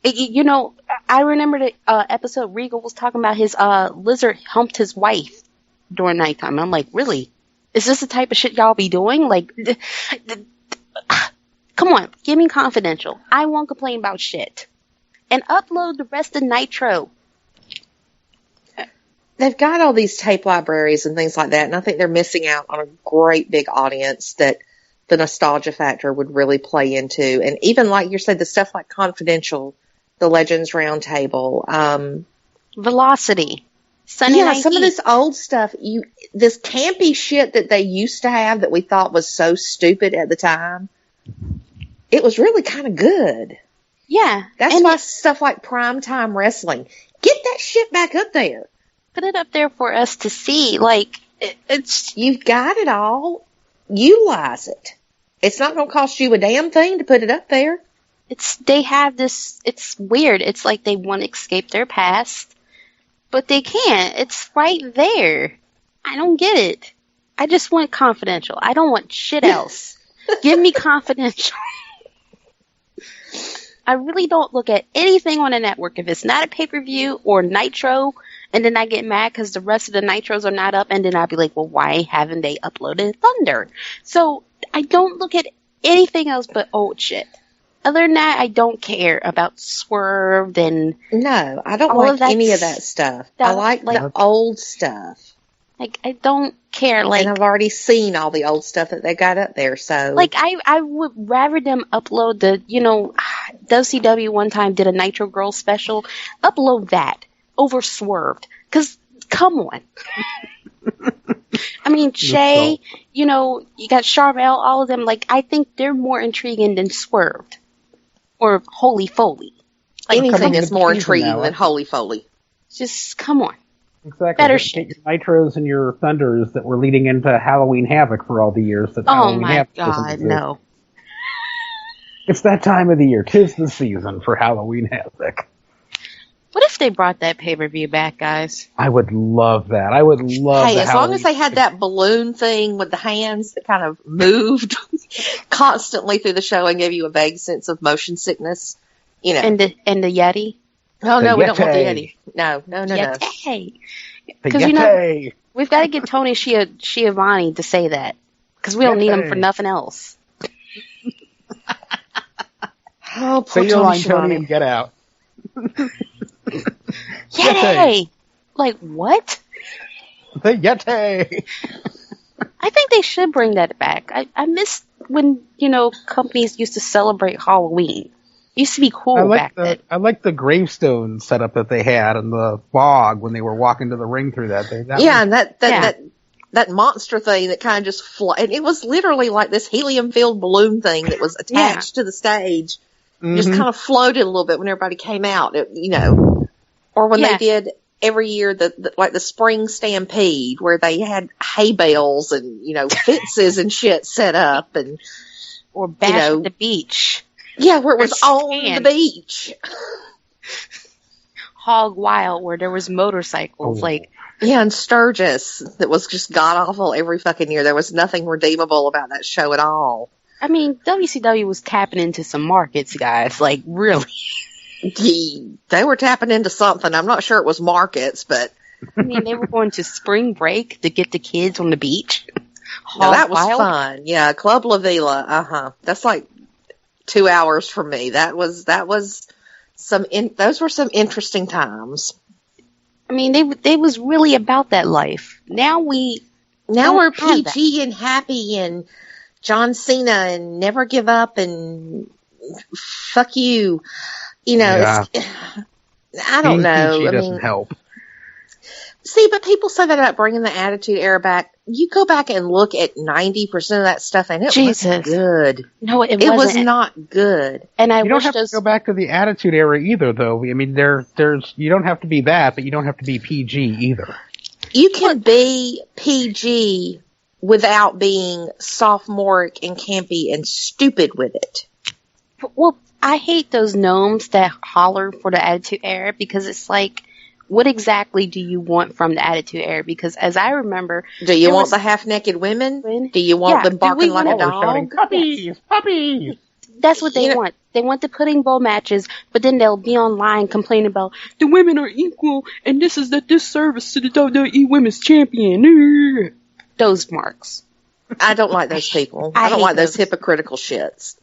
You know, I remember the episode Regal was talking about his lizard humped his wife during nighttime. I'm like, really? Is this the type of shit y'all be doing? Like, come on, give me Confidential. I won't complain about shit. And upload the rest of Nitro. They've got all these tape libraries and things like that, and I think they're missing out on a great big audience that the nostalgia factor would really play into. And even like you said, the stuff like Confidential, the Legends Roundtable, Velocity. Sunday Night some Heat. of this old stuff, this campy shit that they used to have that we thought was so stupid at the time, it was really kind of good. Yeah. That's why stuff like Primetime Wrestling, get that shit back up there. Put it up there for us to see. Like, it's... You've got it all. Utilize it. It's not going to cost you a damn thing to put it up there. They have this, it's weird. It's like they want to escape their past, but they can't. It's right there. I don't get it. I just want Confidential. I don't want shit else. Give me Confidential. I really don't look at anything on a network if it's not a pay-per-view or Nitro, and then I get mad because the rest of the Nitros are not up, and then I'll be like, well, why haven't they uploaded Thunder? So I don't look at anything else but old shit. Other than that, I don't care about Swerve and... No, I don't like any of that stuff. I like the old stuff. Like, I don't care. Like, and I've already seen all the old stuff that they got up there, so... Like, I would rather them upload the, WCW one time did a Nitro Girls special. Upload that over Swerved. Because, come on. I mean, Shay, you got Charvel, all of them. Like, I think they're more intriguing than Swerved. Or Holy Foley. Like, anything is more intriguing than Holy Foley. Just, come on. Exactly. Better shit. Your Nitros and your Thunders that were leading into Halloween Havoc for all the years that Halloween Havoc Oh my God, no. It's that time of the year. 'Tis the season for Halloween Havoc. What if they brought that pay-per-view back, guys? I would love that. I would love Hey, as long as they had that balloon thing with the hands that kind of moved constantly through the show and gave you a vague sense of motion sickness, And the Yeti? Oh, no, we don't want the Yeti. No. Yeti. Because, we've got to get Tony Schiavone to say that. Because we don't need him for nothing else. Oh, say your line, Tony, and get out. Yeti! Like, what? The Yeti! I think they should bring that back. I miss when, companies used to celebrate Halloween. It used to be cool back then. I like the gravestone setup that they had in the bog when they were walking to the ring through that thing. That monster thing that kind of just and it was literally like this helium-filled balloon thing that was attached to the stage. Mm-hmm. Just kind of floated a little bit when everybody came out, Or when they did every year the spring stampede where they had hay bales and, fences and shit set up or Bash at the Beach. Yeah, where it was on the beach. Hog Wild, where there was motorcycles, and Sturgis, that was just god-awful every fucking year. There was nothing redeemable about that show at all. I mean, WCW was tapping into some markets, guys. Like, really. They were tapping into something. I'm not sure it was markets, but... I mean, they were going to spring break to get the kids on the beach. No, that was fun. Yeah, Club La Vila. That's like 2 hours from me. Those were some interesting times. I mean, they was really about that life. Now we're PG and happy and John Cena and never give up and fuck you. I don't know. PG doesn't help. See, but people say that about bringing the Attitude Era back. You go back and look at 90% of that stuff, and it wasn't good. No, it wasn't. It was not good. And you don't have to go back to the Attitude Era either, though. I mean, there's you don't have to be that, but you don't have to be PG either. You can be PG without being sophomoric and campy and stupid with it. Well, I hate those gnomes that holler for the Attitude Era because it's like, what exactly do you want from the Attitude Era? Because as I remember... Do you want the half-naked women? Do you want them barking like a dog? Puppies! Puppies! That's what they want. They want the pudding bowl matches, but then they'll be online complaining about the women are equal and this is a disservice to the WWE Women's Champion. Those marks. I don't like those people. I don't like those hypocritical shits.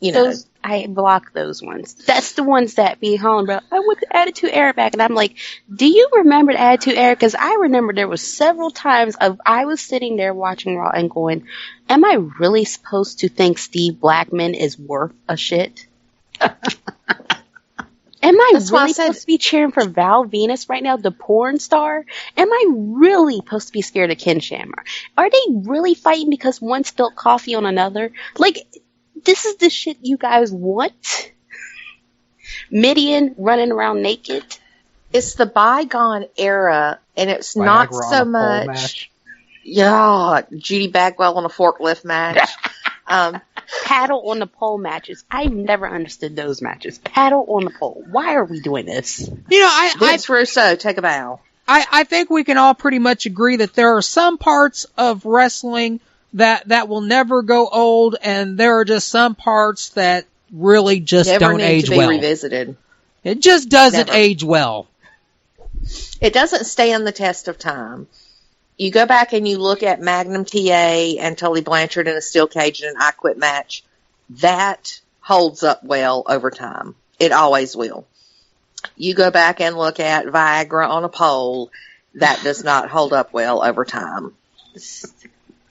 I block those ones. That's the ones that be hollering about, I want the Attitude Era back. And I'm like, do you remember the Attitude Era? Because I remember there was several times I was sitting there watching Raw and going, am I really supposed to think Steve Blackman is worth a shit? Am I really supposed to be cheering for Val Venus right now, the porn star? Am I really supposed to be scared of Ken Shamrock? Are they really fighting because one spilled coffee on another? Like, this is the shit you guys want? Midian running around naked? It's the bygone era, and it's Viagra not so much. Yeah, Judy Bagwell on a forklift match. Paddle on the pole matches. I've never understood those matches. Paddle on the pole. Why are we doing this? Vince Russo, take a bow. I think we can all pretty much agree that there are some parts of wrestling that will never go old, and there are just some parts that really just don't age well. Never need to be revisited. It just doesn't age well. It doesn't stand the test of time. You go back and you look at Magnum TA and Tully Blanchard in a steel cage in an I Quit match. That holds up well over time. It always will. You go back and look at Viagra on a pole. That does not hold up well over time.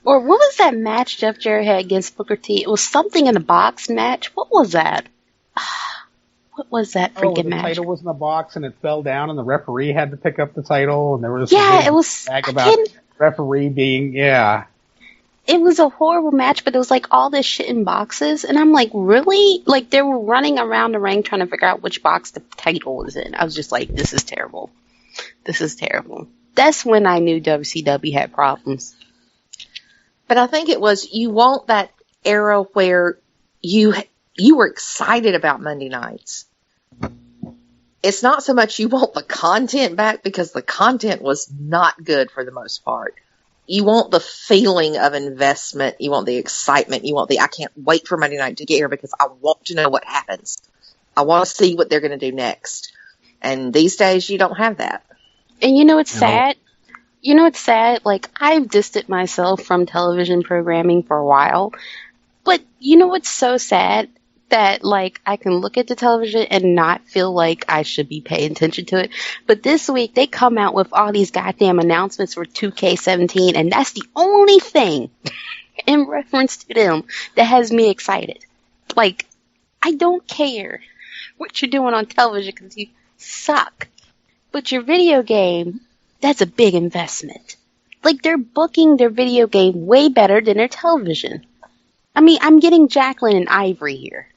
Or what was that match Jeff Jarrett had against Booker T? It was something in a box match. What was that? What was that freaking match? The title was in a box and it fell down, and the referee had to pick up the title, and there was it was bag about referee being It was a horrible match, but it was like all this shit in boxes, and I'm like, really? Like they were running around the ring trying to figure out which box the title was in. I was just like, this is terrible. This is terrible. That's when I knew WCW had problems. But I think it was, you want that era where you were excited about Monday nights. It's not so much you want the content back, because the content was not good for the most part. You want the feeling of investment. You want the excitement. You want I can't wait for Monday night to get here because I want to know what happens. I want to see what they're going to do next. And these days you don't have that. And you know it's sad? You know it's sad? Like, I've distanced myself from television programming for a while. But you know what's so sad? That, like, I can look at the television and not feel like I should be paying attention to it. But this week, they come out with all these goddamn announcements for 2K17, and that's the only thing in reference to them that has me excited. Like, I don't care what you're doing on television because you suck. But your video game, that's a big investment. Like, they're booking their video game way better than their television. I mean, I'm getting Jacqueline and Ivory here.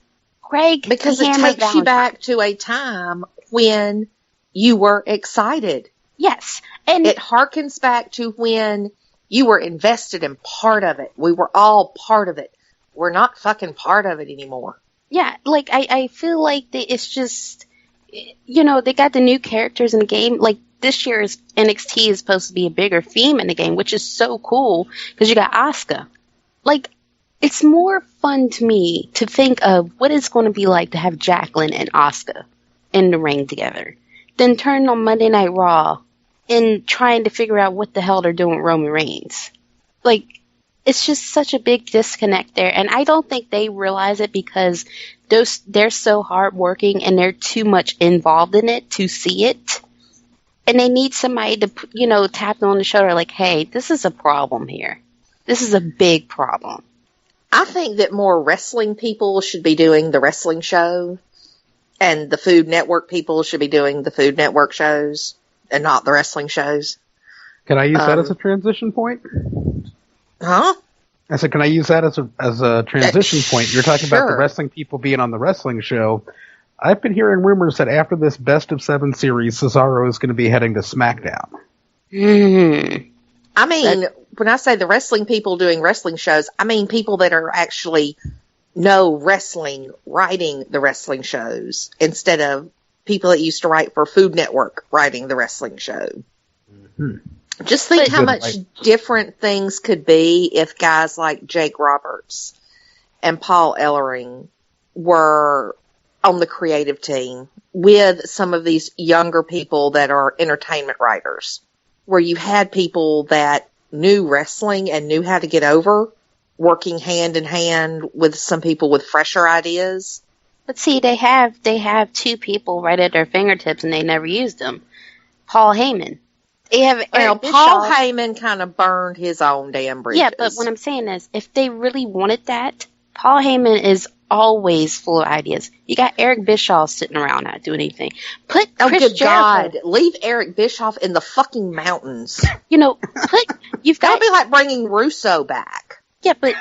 Craig, because it takes you back to a time when you were excited. Yes. And it harkens back to when you were invested in part of it. We were all part of it. We're not fucking part of it anymore. Yeah, like, I feel like it's just, you know, they got the new characters in the game. Like, this year's NXT is supposed to be a bigger theme in the game, which is so cool, because you got Asuka. Like, it's more fun to me to think of what it's going to be like to have Jacqueline and Asuka in the ring together than turning on Monday Night Raw and trying to figure out what the hell they're doing with Roman Reigns. Like, it's just such a big disconnect there, and I don't think they realize it because they're so hardworking and they're too much involved in it to see it. And they need somebody to, you know, tap them on the shoulder like, hey, this is a problem here. This is a big problem. I think that more wrestling people should be doing the wrestling show, and the Food Network people should be doing the Food Network shows, and not the wrestling shows. Can I use that as a transition point? Huh? I said, can I use that as a transition point? You're talking about the wrestling people being on the wrestling show. I've been hearing rumors that after this Best of 7 series, Cesaro is going to be heading to SmackDown. I mean, when I say the wrestling people doing wrestling shows, I mean people that are actually know wrestling, writing the wrestling shows, instead of people that used to write for Food Network writing the wrestling show. Mm-hmm. Just think how much different things could be if guys like Jake Roberts and Paul Ellering were on the creative team with some of these younger people that are entertainment writers, where you had people that knew wrestling and knew how to get over, working hand in hand with some people with fresher ideas. But see, they have two people right at their fingertips, and they never used them. Paul Heyman. They have Eric Bischoff. Paul Heyman kind of burned his own damn bridges. Yeah, but what I'm saying is, if they really wanted that, Paul Heyman is always full of ideas. You got Eric Bischoff sitting around not doing anything. Put Chris good Jericho. God, leave Eric Bischoff in the fucking mountains. You've got that'll be like bringing Russo back. Yeah, but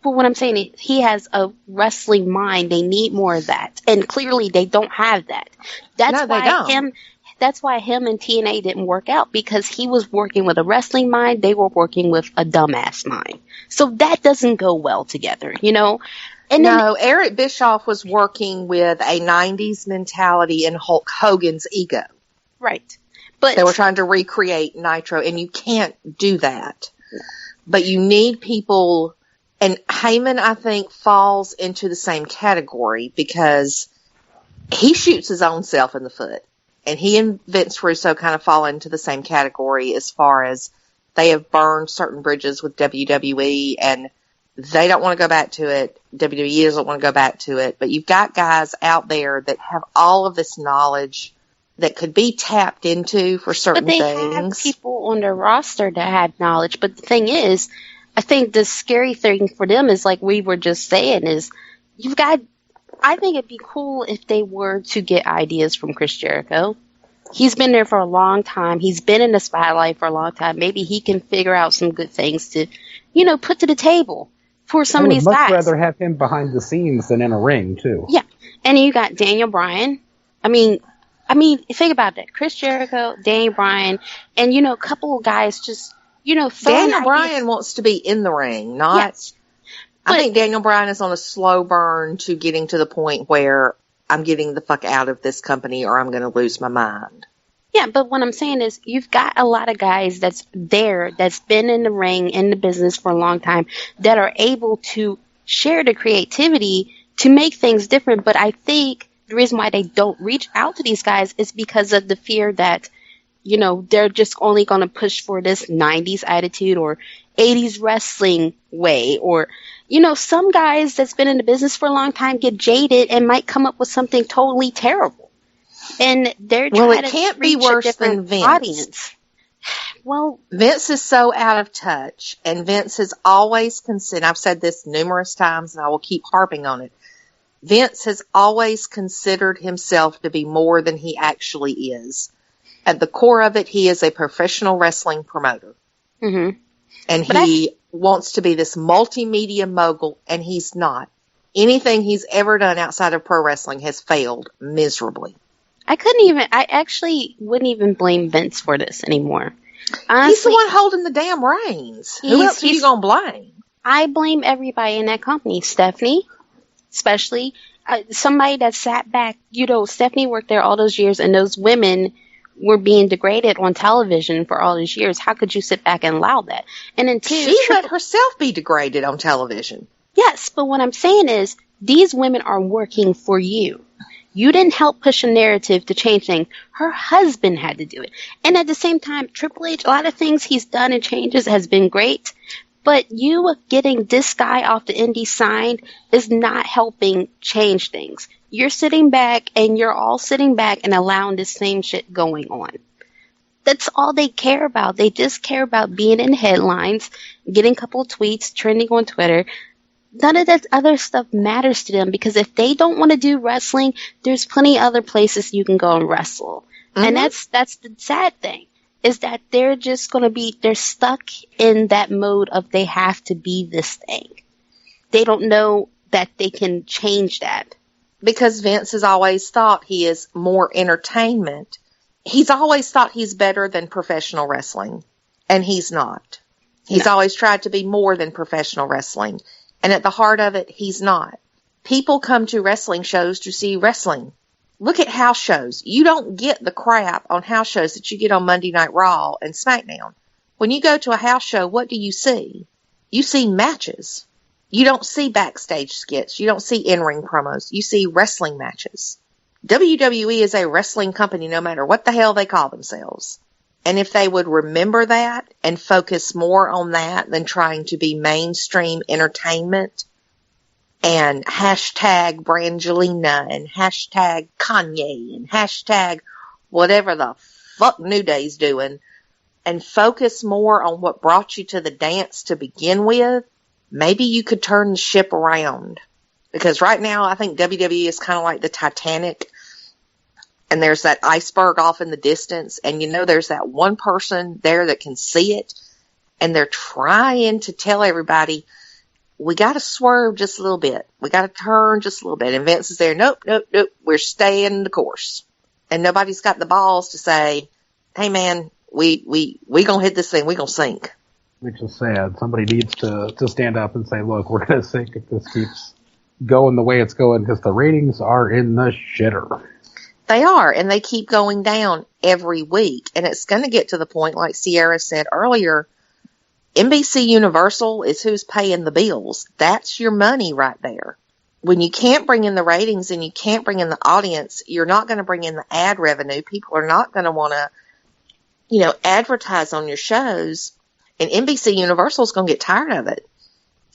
what I'm saying is, he has a wrestling mind. They need more of that, and clearly they don't have that. That's why him and TNA didn't work out, because he was working with a wrestling mind. They were working with a dumbass mind. So that doesn't go well together, And Eric Bischoff was working with a 90s mentality and Hulk Hogan's ego. Right. But they were trying to recreate Nitro, and you can't do that. But you need people, and Heyman, I think, falls into the same category because he shoots his own self in the foot. And he and Vince Russo kind of fall into the same category as far as they have burned certain bridges with WWE, and they don't want to go back to it. WWE doesn't want to go back to it. But you've got guys out there that have all of this knowledge that could be tapped into for certain things. But they have people on their roster that have knowledge. But the thing is, I think the scary thing for them is, like we were just saying, is I think it'd be cool if they were to get ideas from Chris Jericho. He's been there for a long time. He's been in the spotlight for a long time. Maybe he can figure out some good things to, put to the table for some of these guys. I would much rather have him behind the scenes than in a ring, too. Yeah. And you got Daniel Bryan. I mean, think about that. Chris Jericho, Daniel Bryan, and, a couple of guys just, Daniel Bryan wants to be in the ring, not... Yes. I think Daniel Bryan is on a slow burn to getting to the point where I'm getting the fuck out of this company or I'm going to lose my mind. Yeah, but what I'm saying is, you've got a lot of guys that's been in the ring, in the business for a long time, that are able to share the creativity to make things different. But I think the reason why they don't reach out to these guys is because of the fear that, they're just only going to push for this 90s attitude or 80s wrestling way, or, some guys that's been in the business for a long time get jaded and might come up with something totally terrible. And they're trying to can't be worse than Vince. Audience. Well, Vince is so out of touch, and Vince has always considered, I've said this numerous times and I will keep harping on it, Vince has always considered himself to be more than he actually is. At the core of it, he is a professional wrestling promoter. Mm-hmm. And he wants to be this multimedia mogul, and he's not. Anything he's ever done outside of pro wrestling has failed miserably. I actually wouldn't even blame Vince for this anymore. Honestly, he's the one holding the damn reins. Who else are you going to blame? I blame everybody in that company. Stephanie, especially. Somebody that sat back. Stephanie worked there all those years, and those women were being degraded on television for all these years. How could you sit back and allow that? And then she let herself be degraded on television. Yes, but what I'm saying is, these women are working for you. You didn't help push a narrative to change things. Her husband had to do it. And at the same time, Triple H, a lot of things he's done and changes has been great. But you getting this guy off the indie signed is not helping change things. You're sitting back, and you're all sitting back and allowing this same shit going on. That's all they care about. They just care about being in headlines, getting a couple of tweets, trending on Twitter. None of that other stuff matters to them, because if they don't want to do wrestling, there's plenty of other places you can go and wrestle. Mm-hmm. And that's the sad thing, is that they're just going to they're stuck in that mode of they have to be this thing. They don't know that they can change that. Because Vince has always thought he is more entertainment. He's always thought he's better than professional wrestling. And he's not. He's always tried to be more than professional wrestling. And at the heart of it, he's not. People come to wrestling shows to see wrestling. Look at house shows. You don't get the crap on house shows that you get on Monday Night Raw and SmackDown. When you go to a house show, what do you see? You see matches. You don't see backstage skits. You don't see in-ring promos. You see wrestling matches. WWE is a wrestling company no matter what the hell they call themselves. And if they would remember that and focus more on that than trying to be mainstream entertainment and hashtag Brangelina and hashtag Kanye and hashtag whatever the fuck New Day's doing, and focus more on what brought you to the dance to begin with, maybe you could turn the ship around. Because right now, I think WWE is kind of like the Titanic, and there's that iceberg off in the distance, and there's that one person there that can see it, and they're trying to tell everybody, we got to swerve just a little bit. We got to turn just a little bit. And Vince is there, nope, we're staying the course. And nobody's got the balls to say, hey man, we gonna hit this thing, we gonna sink. Which is sad. Somebody needs to stand up and say, look, we're gonna sink if this keeps going the way it's going, because the ratings are in the shitter. They are, and they keep going down every week. And it's going to get to the point, like Ciara said earlier, NBC Universal is who's paying the bills. That's your money right there. When you can't bring in the ratings and you can't bring in the audience, you're not going to bring in the ad revenue. People are not going to want to, advertise on your shows. And NBC Universal is going to get tired of it.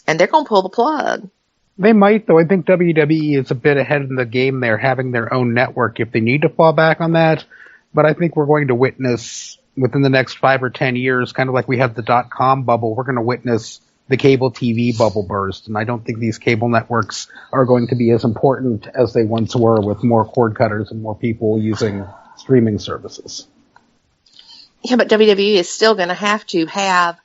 And they're going to pull the plug. They might, though. I think WWE is a bit ahead in the game there, having their own network if they need to fall back on that. But I think we're going to witness, within the next 5 or 10 years, kind of like we had the .com bubble, we're going to witness the cable TV bubble burst. And I don't think these cable networks are going to be as important as they once were, with more cord cutters and more people using streaming services. Yeah, but WWE is still going to have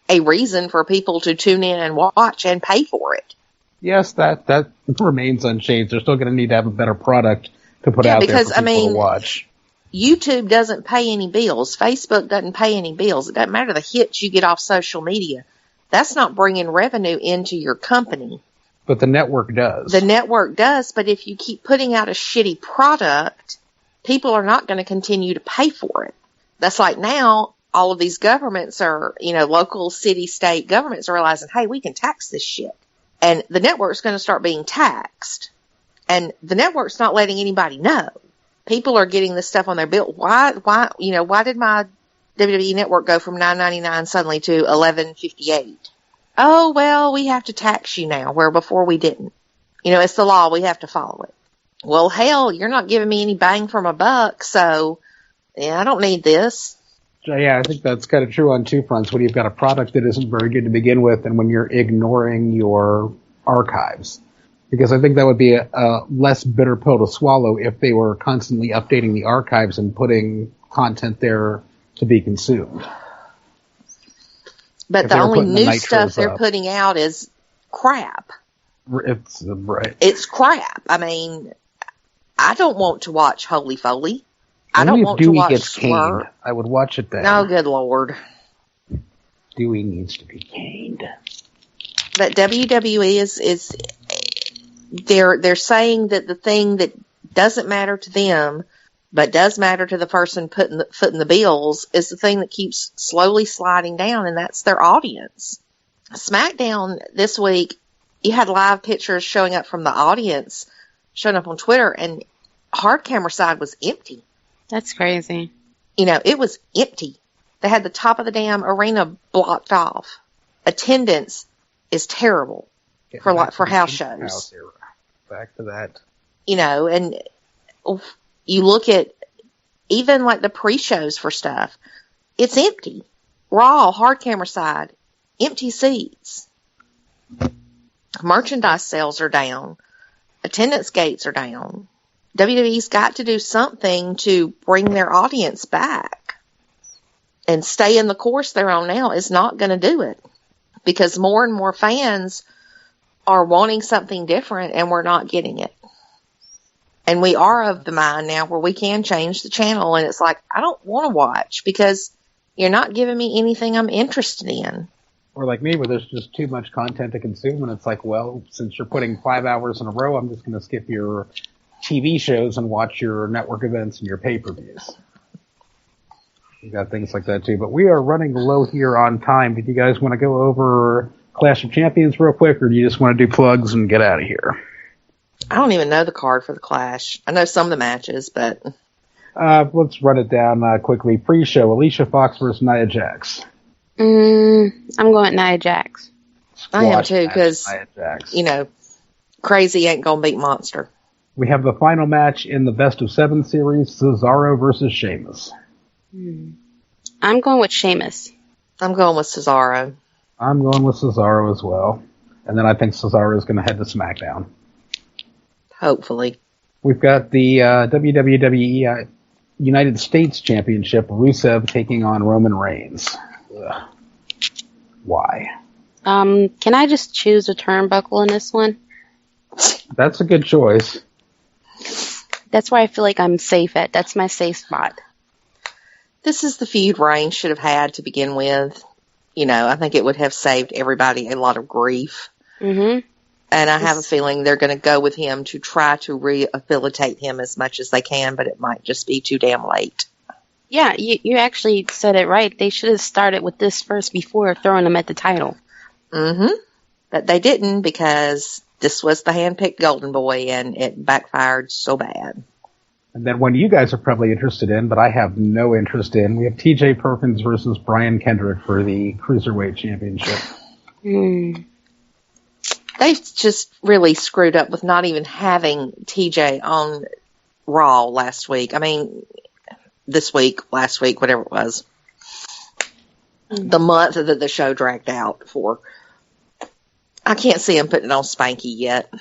a reason for people to tune in and watch and pay for it. Yes, that remains unchanged. They're still going to need to have a better product to put out there for people to watch. YouTube doesn't pay any bills. Facebook doesn't pay any bills. It doesn't matter the hits you get off social media. That's not bringing revenue into your company. But the network does. The network does, but if you keep putting out a shitty product, people are not going to continue to pay for it. That's like now, all of these governments are, local, city, state governments are realizing, hey, we can tax this shit. And the network's going to start being taxed. And the network's not letting anybody know. People are getting this stuff on their bill. Why did my WWE network go from $9.99 suddenly to $11.58? Oh, well, we have to tax you now, where before we didn't. It's the law. We have to follow it. Well, hell, you're not giving me any bang for my buck, so yeah, I don't need this. Yeah, I think that's kind of true on two fronts. When you've got a product that isn't very good to begin with, and when you're ignoring your archives. Because I think that would be a less bitter pill to swallow if they were constantly updating the archives and putting content there to be consumed. But the only new stuff they're putting out is crap. It's right. It's crap. I mean, I don't want to watch Holy Foley. I don't want to Dewey watch gets Swerve. caned. I would watch it then. Oh, good Lord. Dewey needs to be caned. But WWE is they're saying that the thing that doesn't matter to them, but does matter to the person footing the bills, is the thing that keeps slowly sliding down, and that's their audience. SmackDown this week, you had live pictures showing up from the audience, showing up on Twitter, and hard camera side was empty. That's crazy. It was empty. They had the top of the damn arena blocked off. Attendance is terrible for house shows. Back to that. And you look at even like the pre-shows for stuff. It's empty. Raw, hard camera side, empty seats. Merchandise sales are down. Attendance gates are down. WWE's got to do something to bring their audience back. And stay in the course they're on now is not going to do it. Because more and more fans are wanting something different, and we're not getting it. And we are of the mind now where we can change the channel, and it's like, I don't want to watch because you're not giving me anything I'm interested in. Or like me, where there's just too much content to consume, and it's like, well, since you're putting 5 hours in a row, I'm just going to skip your TV shows and watch your network events and your pay-per-views. We've got things like that too. But we are running low here on time. Did you guys want to go over Clash of Champions real quick, or do you just want to do plugs and get out of here? I don't even know the card for the Clash. I know some of the matches, but... Let's run it down quickly. Pre-show, Alicia Fox versus Nia Jax. I'm going Nia Jax. I am too, because, Crazy ain't gonna beat Monster. We have the final match in the Best of 7 series, Cesaro versus Sheamus. I'm going with Sheamus. I'm going with Cesaro. I'm going with Cesaro as well. And then I think Cesaro is going to head to SmackDown. Hopefully. We've got the WWE United States Championship, Rusev taking on Roman Reigns. Ugh. Why? Can I just choose a turnbuckle in this one? That's a good choice. That's where I feel like I'm safe at. That's my safe spot. This is the feud Reigns should have had to begin with. I think it would have saved everybody a lot of grief. Mm-hmm. And I have a feeling they're going to go with him to try to rehabilitate him as much as they can, but it might just be too damn late. Yeah, you actually said it right. They should have started with this first before throwing him at the title. Mm-hmm. But they didn't, because this was the hand-picked golden boy, and it backfired so bad. And then one you guys are probably interested in, but I have no interest in, we have TJ Perkins versus Brian Kendrick for the Cruiserweight Championship. They just really screwed up with not even having TJ on Raw last week. I mean, this week, last week, whatever it was. The month that the show dragged out for. I can't see him putting it on Spanky yet.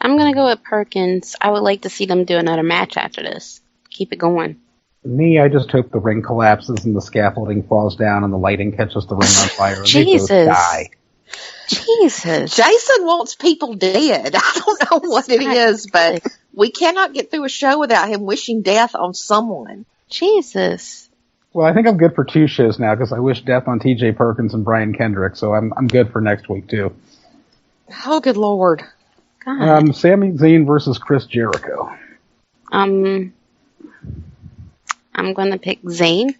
I'm going to go with Perkins. I would like to see them do another match after this. Keep it going. Me, I just hope the ring collapses and the scaffolding falls down and the lighting catches the ring on fire and Jesus. they both die. Jesus. Jason wants people dead. I don't know what it is, but we cannot get through a show without him wishing death on someone. Jesus. Well, I think I'm good for 2 shows now because I wish death on TJ Perkins and Brian Kendrick, so I'm good for next week too. Oh, good Lord. God. Sami Zayn versus Chris Jericho. I'm going to pick Zayn.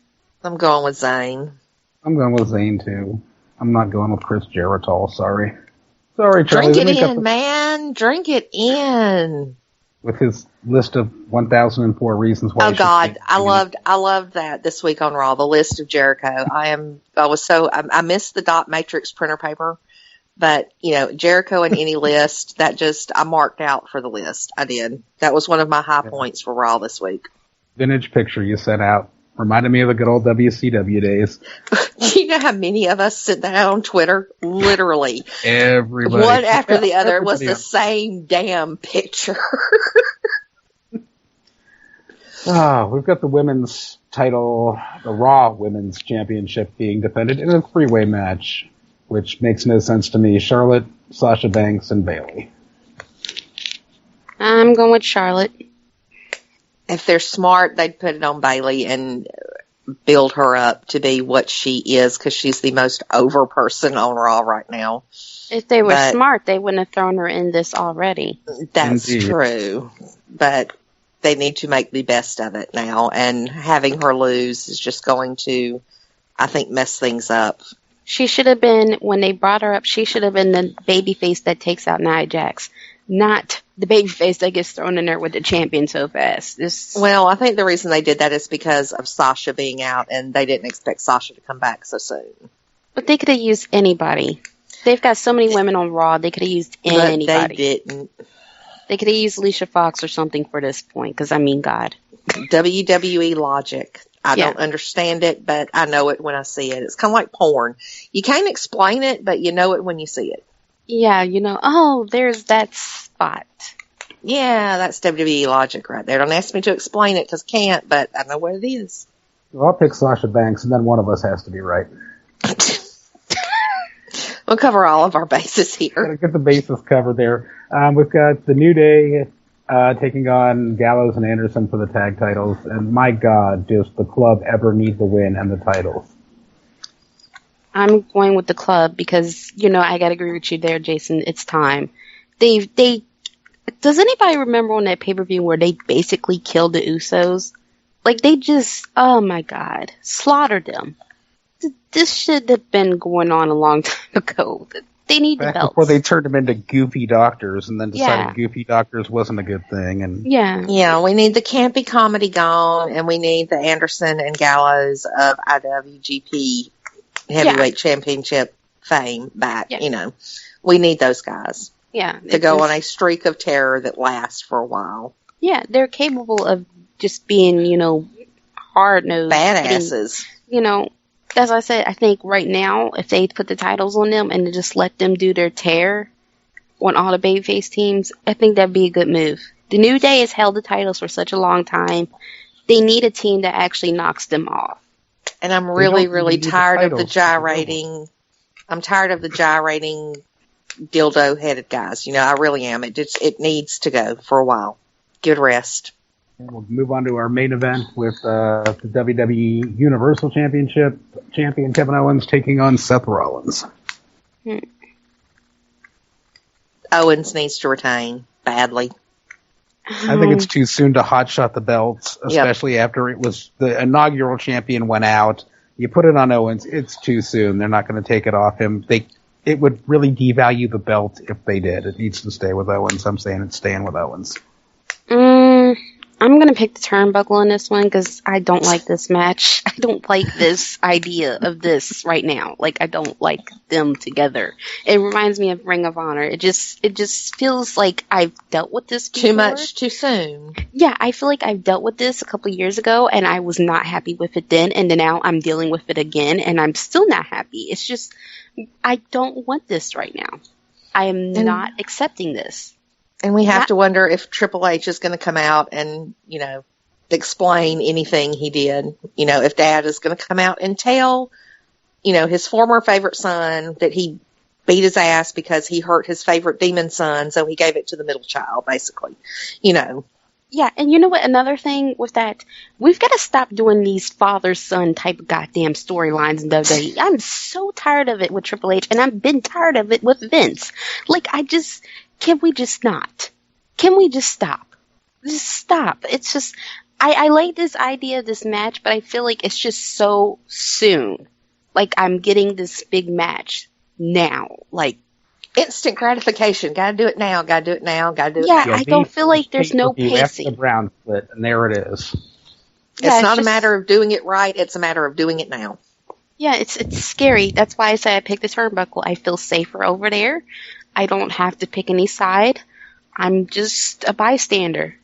I'm going with Zayn. I'm going with Zayn too. I'm not going with Chris Jericho. Sorry, Charlie. Drink it in, man. Drink it in. With his list of 1,004 reasons why. Oh God, I loved that this week on Raw. The list of Jericho. I missed the dot matrix printer paper, but Jericho in any list I marked out for the list. I did. That was one of my high points for Raw this week. Vintage picture you sent out reminded me of the good old WCW days. You know how many of us sit down on Twitter? Literally. Everybody. One after the other was the same damn picture. We've got the women's title, the Raw Women's Championship being defended in a 3-way match, which makes no sense to me. Charlotte, Sasha Banks, and Bayley. I'm going with Charlotte. If they're smart, they'd put it on Bayley and build her up to be what she is, because she's the most over person on Raw right now. If they were smart, they wouldn't have thrown her in this already. That's true. But they need to make the best of it now, and having her lose is just going to, I think, mess things up. She should have been, when they brought her up, she should have been the babyface that takes out Nia Jax, not the babyface that gets thrown in there with the champion so fast. Well, I think the reason they did that is because of Sasha being out, and they didn't expect Sasha to come back so soon. But they could have used anybody. They've got so many women on Raw, they could have used anybody. But they didn't. They could have used Alicia Fox or something for this point, because, God. WWE logic. I don't understand it, but I know it when I see it. It's kind of like porn. You can't explain it, but you know it when you see it. Yeah, there's that spot. Yeah, that's WWE logic right there. Don't ask me to explain it, because I can't, but I know what it is. Well, I'll pick Sasha Banks, and then one of us has to be right. We'll cover all of our bases here. Gotta get the bases covered there. We've got the New Day taking on Gallows and Anderson for the tag titles, and my God, does the club ever need the win and the titles? I'm going with the club because, I gotta agree with you there, Jason. It's time. Does anybody remember on that pay-per-view where they basically killed the Usos? Like, they just, oh my God, slaughtered them. This should have been going on a long time ago. They need the Back belts. before they turned them into goofy doctors and then decided Yeah. goofy doctors wasn't a good thing. And Yeah, we need the campy comedy gone, and we need the Anderson and Gallows of IWGP Heavyweight Championship fame back. Yeah. You know, we need those guys Yeah. to go on a streak of terror that lasts for a while. Yeah, they're capable of just being, hard-nosed. Badasses. As I said, I think right now, if they put the titles on them and just let them do their tear on all the babyface teams, I think that'd be a good move. The New Day has held the titles for such a long time. They need a team that actually knocks them off. And I'm really tired of the gyrating. I'm tired of the gyrating dildo-headed guys. I really am. It needs to go for a while. Give it a rest. And we'll move on to our main event with the WWE Universal Championship. Champion Kevin Owens taking on Seth Rollins. Owens needs to retain badly. I think it's too soon to hotshot the belts, especially after it was the inaugural champion went out. You put it on Owens, it's too soon. They're not going to take it off him. It would really devalue the belt if they did. It needs to stay with Owens. I'm saying it's staying with Owens. I'm going to pick the turnbuckle on this one because I don't like this match. I don't like this idea of this right now. I don't like them together. It reminds me of Ring of Honor. It just feels like I've dealt with this before. Too much too soon. Yeah, I feel like I've dealt with this a couple years ago and I was not happy with it then, and then now I'm dealing with it again and I'm still not happy. It's just, I don't want this right now. I am not accepting this. And we have to wonder if Triple H is going to come out and, explain anything he did. If Dad is going to come out and tell, his former favorite son that he beat his ass because he hurt his favorite demon son, so he gave it to the middle child, basically. Yeah, and you know what? Another thing with that, we've got to stop doing these father-son type of goddamn storylines in WWE. I'm so tired of it with Triple H, and I've been tired of it with Vince. Can we just not? Can we just stop? Just stop. It's just, I like this idea of this match, but I feel like it's just so soon. I'm getting this big match now. Instant gratification. Gotta do it now. Gotta do it now. Gotta do it now. now. I don't feel like there's no pacing. The Brown split, and there it is. It's not a matter of doing it right. It's a matter of doing it now. Yeah, it's scary. That's why I say I picked the turnbuckle. I feel safer over there. I don't have to pick any side. I'm just a bystander.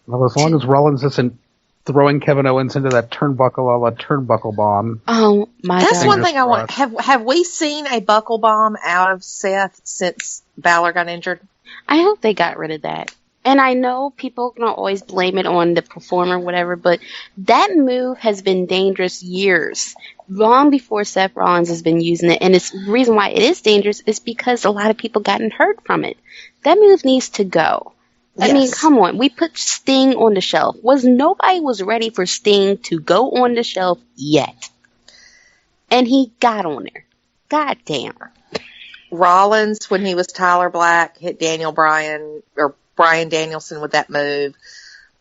Well, as long as Rollins isn't throwing Kevin Owens into that turnbuckle a la turnbuckle bomb. Oh, my God. That's one thing I want. Have we seen a buckle bomb out of Seth since Balor got injured? I hope they got rid of that. And I know people can always blame it on the performer or whatever, but that move has been dangerous years. Long before Seth Rollins has been using it. And the reason why it is dangerous is because a lot of people gotten hurt from it. That move needs to go. Yes. I mean, come on. We put Sting on the shelf. Nobody was ready for Sting to go on the shelf yet. And he got on there. God damn. Rollins, when he was Tyler Black, hit Bryan Danielson with that move,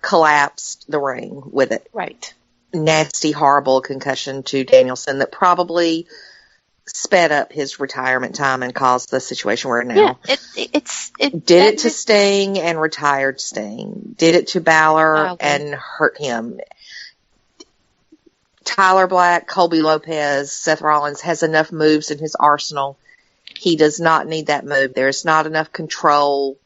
collapsed the ring with it. Right. Nasty, horrible concussion to Danielson that probably sped up his retirement time and caused the situation we're in now. Yeah, it did it to Sting and retired Sting. Did it to Balor and hurt him. Tyler Black, Colby Lopez, Seth Rollins has enough moves in his arsenal. He does not need that move. There's not enough control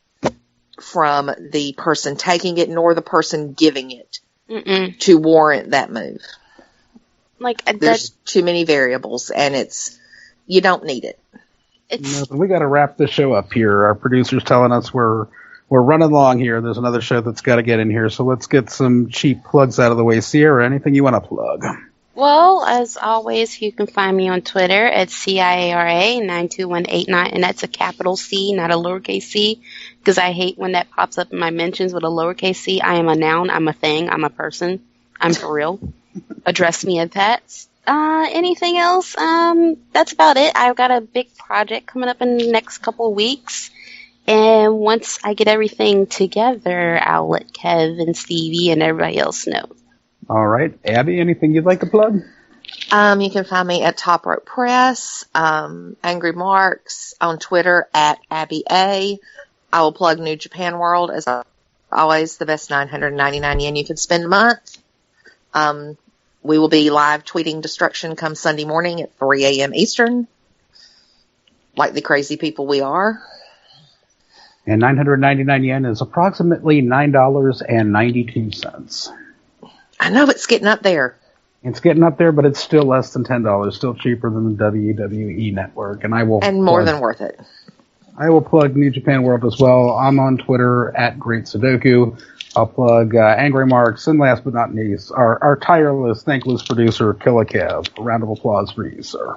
from the person taking it nor the person giving it to warrant that move. There's too many variables, and you don't need it. We got to wrap this show up here. Our producer's telling us we're running long here. There's another show that's got to get in here, so let's get some cheap plugs out of the way. Ciara, anything you want to plug? Well, as always, you can find me on Twitter at CIARA92189, and that's a capital C, not a lowercase c, because I hate when that pops up in my mentions with a lowercase c. I am a noun, I'm a thing, I'm a person, I'm for real. Address me as that. Anything else? That's about it. I've got a big project coming up in the next couple of weeks, and once I get everything together, I'll let Kev and Stevie and everybody else know. All right. Abby, anything you'd like to plug? You can find me at Top Rope Press, Angry Marks, on Twitter at Abby A. I will plug New Japan World, as always, the best 999 yen you can spend a month. We will be live tweeting Destruction come Sunday morning at 3 a.m. Eastern, like the crazy people we are. And 999 yen is approximately $9.92. I know it's getting up there. It's getting up there, but it's still less than $10, still cheaper than the WWE network. And more than worth it. I will plug New Japan World as well. I'm on Twitter at Great Sudoku. I'll plug Angry Marks, and last but not least, our tireless, thankless producer, Killa Kev. A round of applause for you, sir.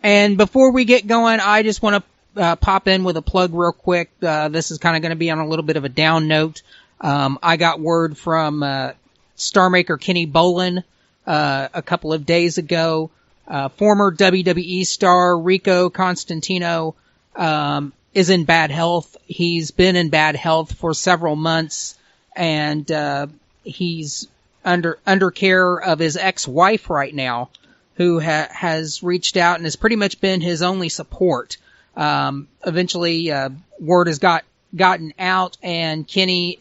And before we get going, I just want to pop in with a plug real quick. This is kind of going to be on a little bit of a down note. I got word from Star Maker Kenny Bolin a couple of days ago. Former WWE star Rico Constantino is in bad health. He's been in bad health for several months, and he's under care of his ex-wife right now, who has reached out and has pretty much been his only support. Eventually, word has gotten out, and Kenny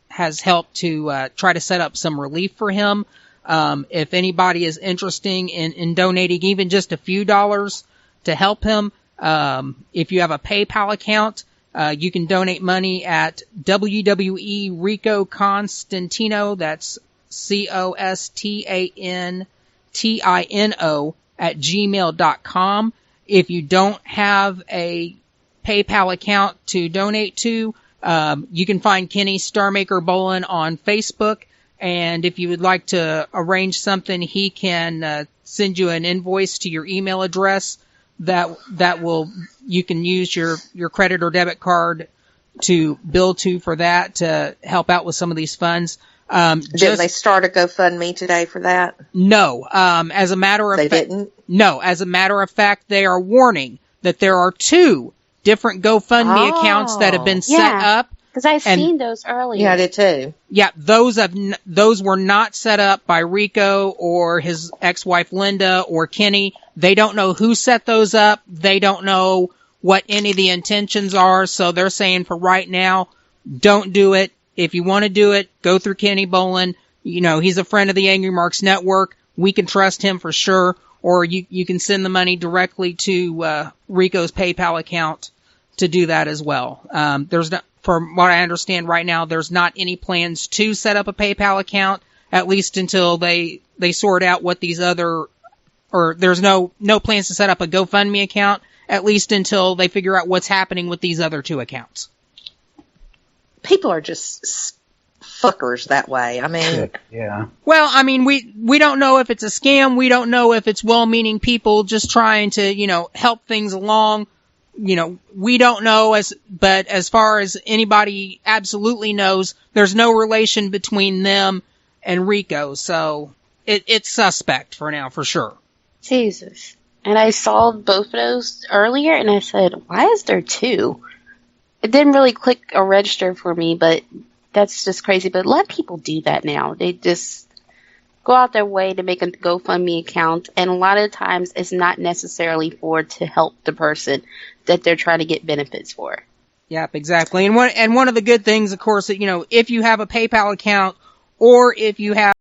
has helped to try to set up some relief for him. If anybody is interested in donating even just a few dollars to help him, if you have a PayPal account, you can donate money at WWE Rico Constantino. That's COSTANTINO at gmail.com. If you don't have a PayPal account to donate to, you can find Kenny Starmaker Bolin on Facebook. And if you would like to arrange something, he can send you an invoice to your email address you can use your credit or debit card to bill to for that, to help out with some of these funds. Did they start a GoFundMe today for that? No. As a matter of fact, they didn't? No. As a matter of fact, they are warning that there are 2 different GoFundMe accounts that have been set up. Because I've seen those earlier. Yeah, I did too. Yeah, those were not set up by Rico or his ex-wife Linda or Kenny. They don't know who set those up. They don't know what any of the intentions are. So they're saying for right now, don't do it. If you want to do it, go through Kenny Bolin. You know, he's a friend of the Angry Marks Network. We can trust him for sure. Or you can send the money directly to Rico's PayPal account to do that as well. From what I understand right now, there's not any plans to set up a PayPal account, at least until they sort out what these or there's no plans to set up a GoFundMe account, at least until they figure out what's happening with these other 2 accounts. People are just fuckers that way. I mean, yeah. Well, I mean, we don't know if it's a scam. We don't know if it's well-meaning people just trying to, help things along. We don't know, but as far as anybody absolutely knows, there's no relation between them and Rico, so it's suspect for now, for sure. Jesus. And I saw both of those earlier, and I said, why is there 2? It didn't really click or register for me, but that's just crazy. But a lot of people do that now. They just go out their way to make a GoFundMe account, and a lot of times it's not necessarily to help the person that they're trying to get benefits for. Yep, exactly. And one of the good things, of course, that if you have a PayPal account or if you have